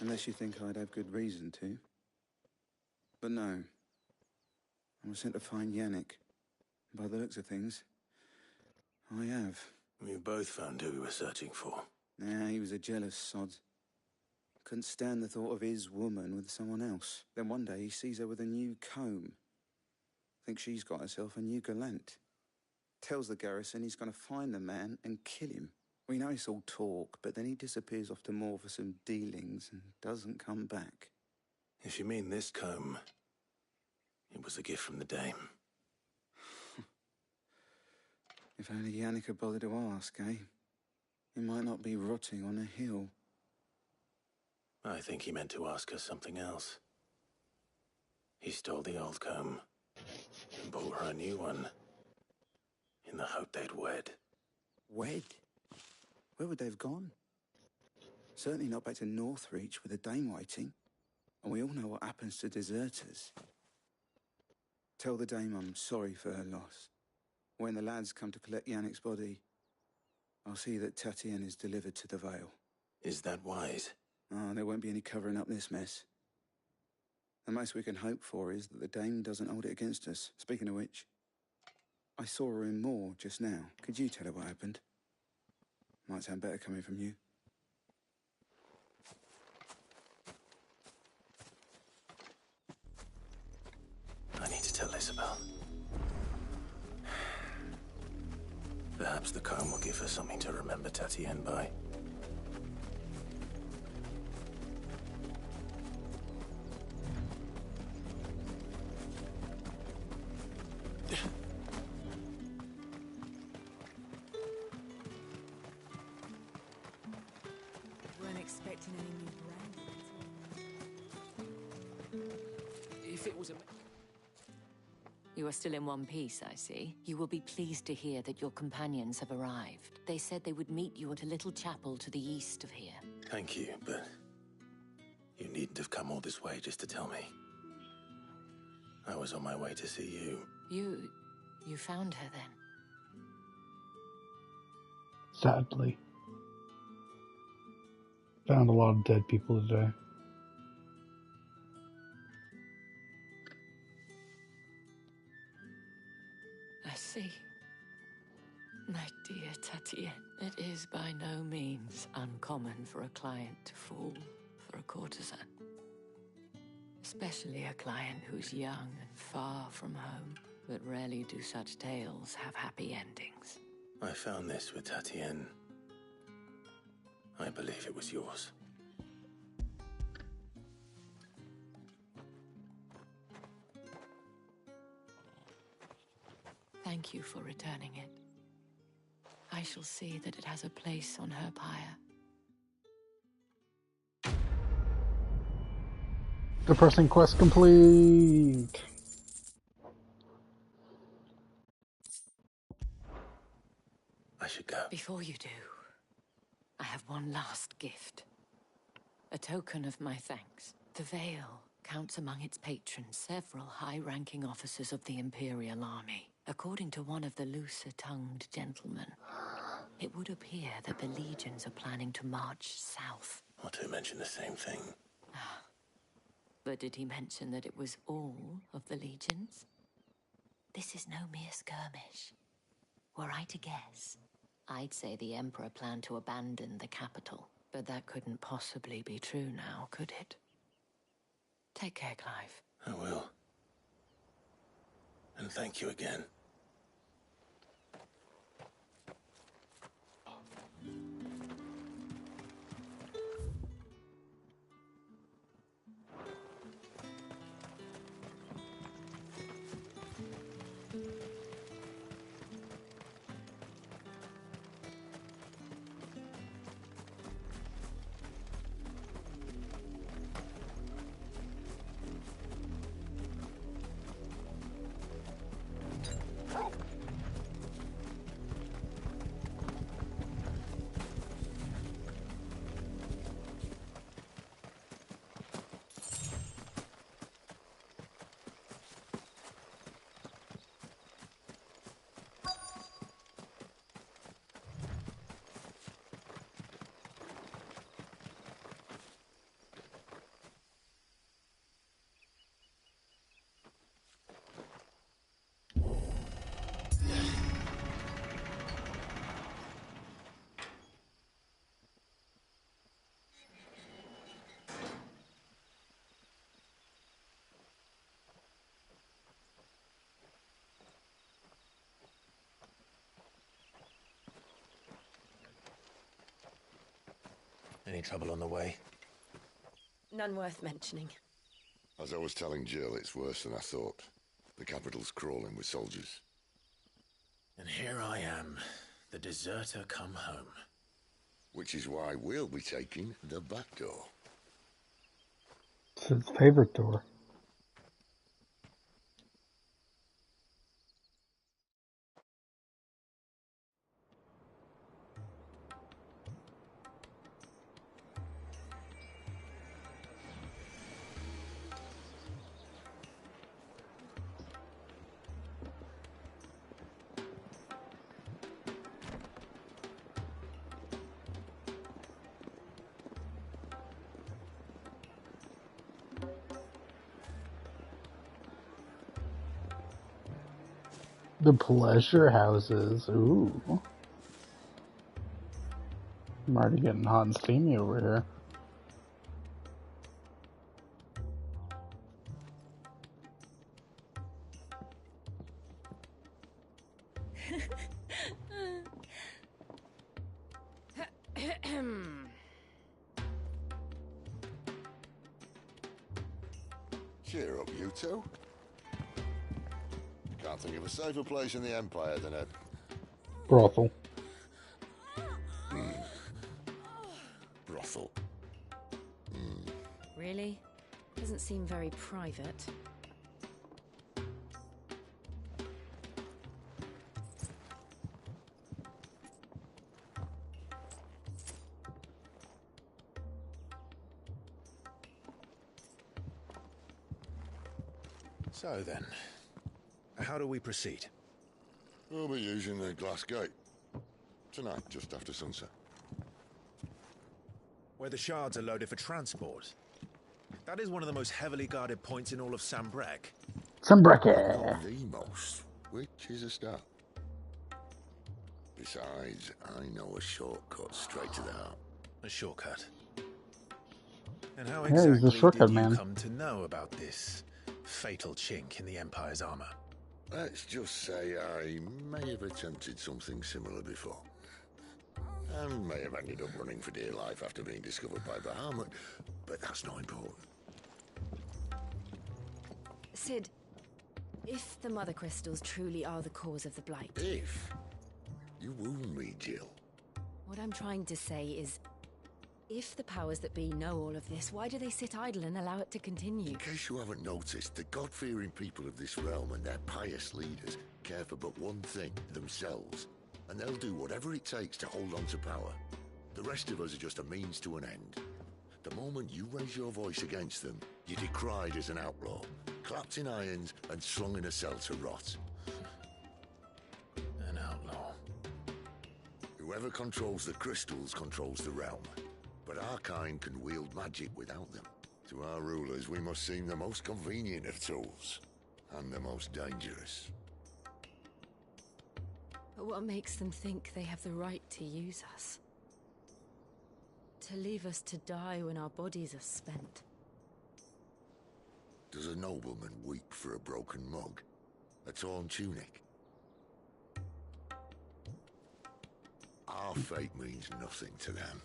Unless you think I'd have good reason to. But no. I was sent to find Yannick. By the looks of things, I have. We both found who we were searching for. Nah, he was a jealous sod. Couldn't stand the thought of his woman with someone else. Then one day he sees her with a new comb. Thinks she's got herself a new gallant. Tells the garrison he's going to find the man and kill him. We know it's all talk, but then he disappears off to Moor for some dealings and doesn't come back. If you mean this comb, it was a gift from the dame. If only Yannick had bothered to ask, eh? He might not be rotting on a hill. I think he meant to ask her something else. He stole the old comb and bought her a new one in the hope they'd wed. Wed? Where would they have gone? Certainly not back to Northreach with a dame waiting. And we all know what happens to deserters. Tell the dame I'm sorry for her loss. When the lads come to collect Yannick's body, I'll see that Tatien is delivered to the Vale. Is that wise? Oh, there won't be any covering up this mess. The most we can hope for is that the dame doesn't hold it against us. Speaking of which, I saw her in Moor just now. Could you tell her what happened? Might sound better coming from you. I need to tell Isabel. Perhaps the comb will give her something to remember Tatien by. Weren't expecting any new brand. If it was a... You are still in one piece, I see. You will be pleased to hear that your companions have arrived. They said they would meet you at a little chapel to the east of here. Thank you, but you needn't have come all this way just to tell me. I was on my way to see you. You found her then? Sadly. Found a lot of dead people today. I see. My dear Tatien, it is by no means uncommon for a client to fall for a courtesan. Especially a client who's young and far from home. But rarely do such tales have happy endings. I found this with Tatien. I believe it was yours. Thank you for returning it. I shall see that it has a place on her pyre. Depressing quest complete! I should go. Before you do, I have one last gift. A token of my thanks. The Vale counts among its patrons several high-ranking officers of the Imperial Army. According to one of the looser-tongued gentlemen, it would appear that the legions are planning to march south. Not to mention the same thing. But did he mention that it was all of the legions? This is no mere skirmish. Were I to guess, I'd say the Emperor planned to abandon the capital. But that couldn't possibly be true now, could it? Take care, Clive. I will. And thank you again. Any trouble on the way? None worth mentioning. As I was telling Jill, it's worse than I thought. The capital's crawling with soldiers. And here I am, the deserter come home. Which is why we'll be taking the back door. It's his favorite door. The pleasure houses. Ooh. I'm already getting hot and steamy over here. Cheer up, you two. Can't think of a safer place in the Empire than a... Brothel. Brothel. Really? Doesn't seem very private. So then, how do we proceed? We'll be using the glass gate. Tonight, just after sunset. Where the shards are loaded for transport. That is one of the most heavily guarded points in all of Sambrek. Sambrek. Not the most, which is a start. Besides, I know a shortcut straight to the heart. A shortcut? And how Yeah, he's the exactly shortcut did you man. come to know about this fatal chink in the Empire's armor? Let's just say I may have attempted something similar before. And may have ended up running for dear life after being discovered by Bahamut, but that's not important. Sid, if the Mother Crystals truly are the cause of the Blight... If? You wound me, Jill. What I'm trying to say is, if the powers that be know all of this, why do they sit idle and allow it to continue? In case you haven't noticed, the God-fearing people of this realm and their pious leaders care for but one thing, themselves. And they'll do whatever it takes to hold on to power. The rest of us are just a means to an end. The moment you raise your voice against them, you're decried as an outlaw, clapped in irons and slung in a cell to rot. An outlaw. Whoever controls the crystals controls the realm. But our kind can wield magic without them. To our rulers, we must seem the most convenient of tools. And the most dangerous. But what makes them think they have the right to use us? To leave us to die when our bodies are spent? Does a nobleman weep for a broken mug? A torn tunic? Our fate means nothing to them.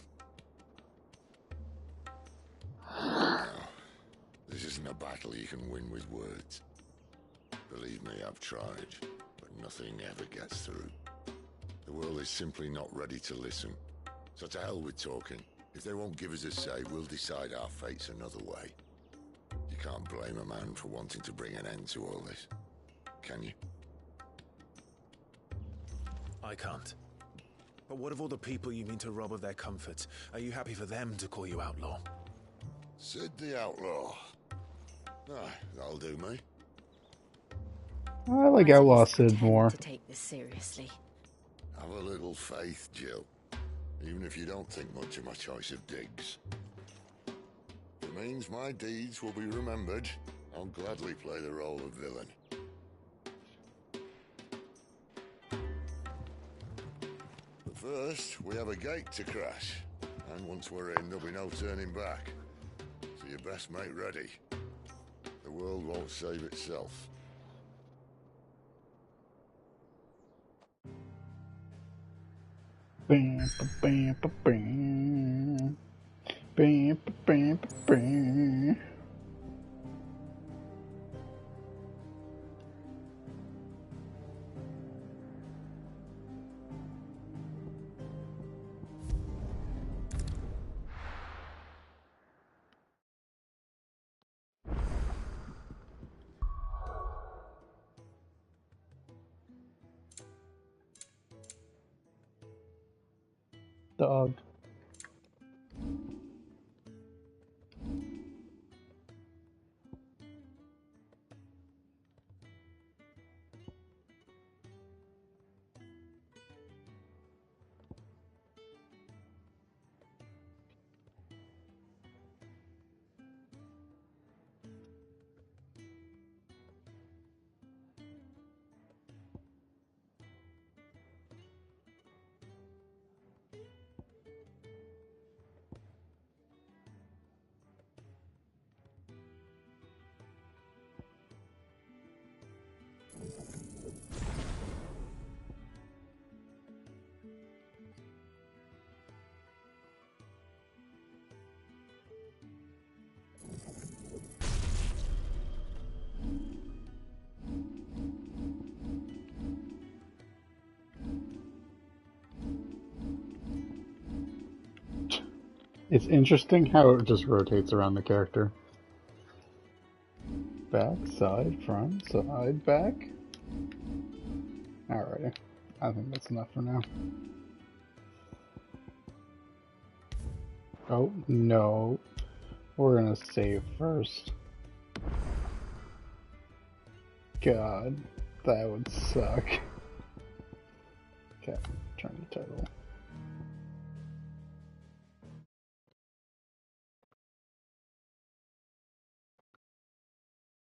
No, this isn't a battle you can win with words. Believe me, I've tried, but nothing ever gets through. The world is simply not ready to listen. So to hell with talking. If they won't give us a say, we'll decide our fates another way. You can't blame a man for wanting to bring an end to all this, can you? I can't. But what of all the people you mean to rob of their comforts? Are you happy for them to call you outlaw? Sid the Outlaw. Aye, that'll do me. I like Outlaw Sid more. To take this seriously. Have a little faith, Jill. Even if you don't think much of my choice of digs. It means my deeds will be remembered. I'll gladly play the role of villain. But first, we have a gate to crash. And once we're in, there'll be no turning back. So you best make ready. The world won't save itself. Bam, bam, bam, bam. Bam, bam, bam. Dog. It's interesting how it just rotates around the character. Back, side, front, side, back. Alrighty. I think that's enough for now. Oh, no. We're gonna save first. God, that would suck. Okay, trying to tell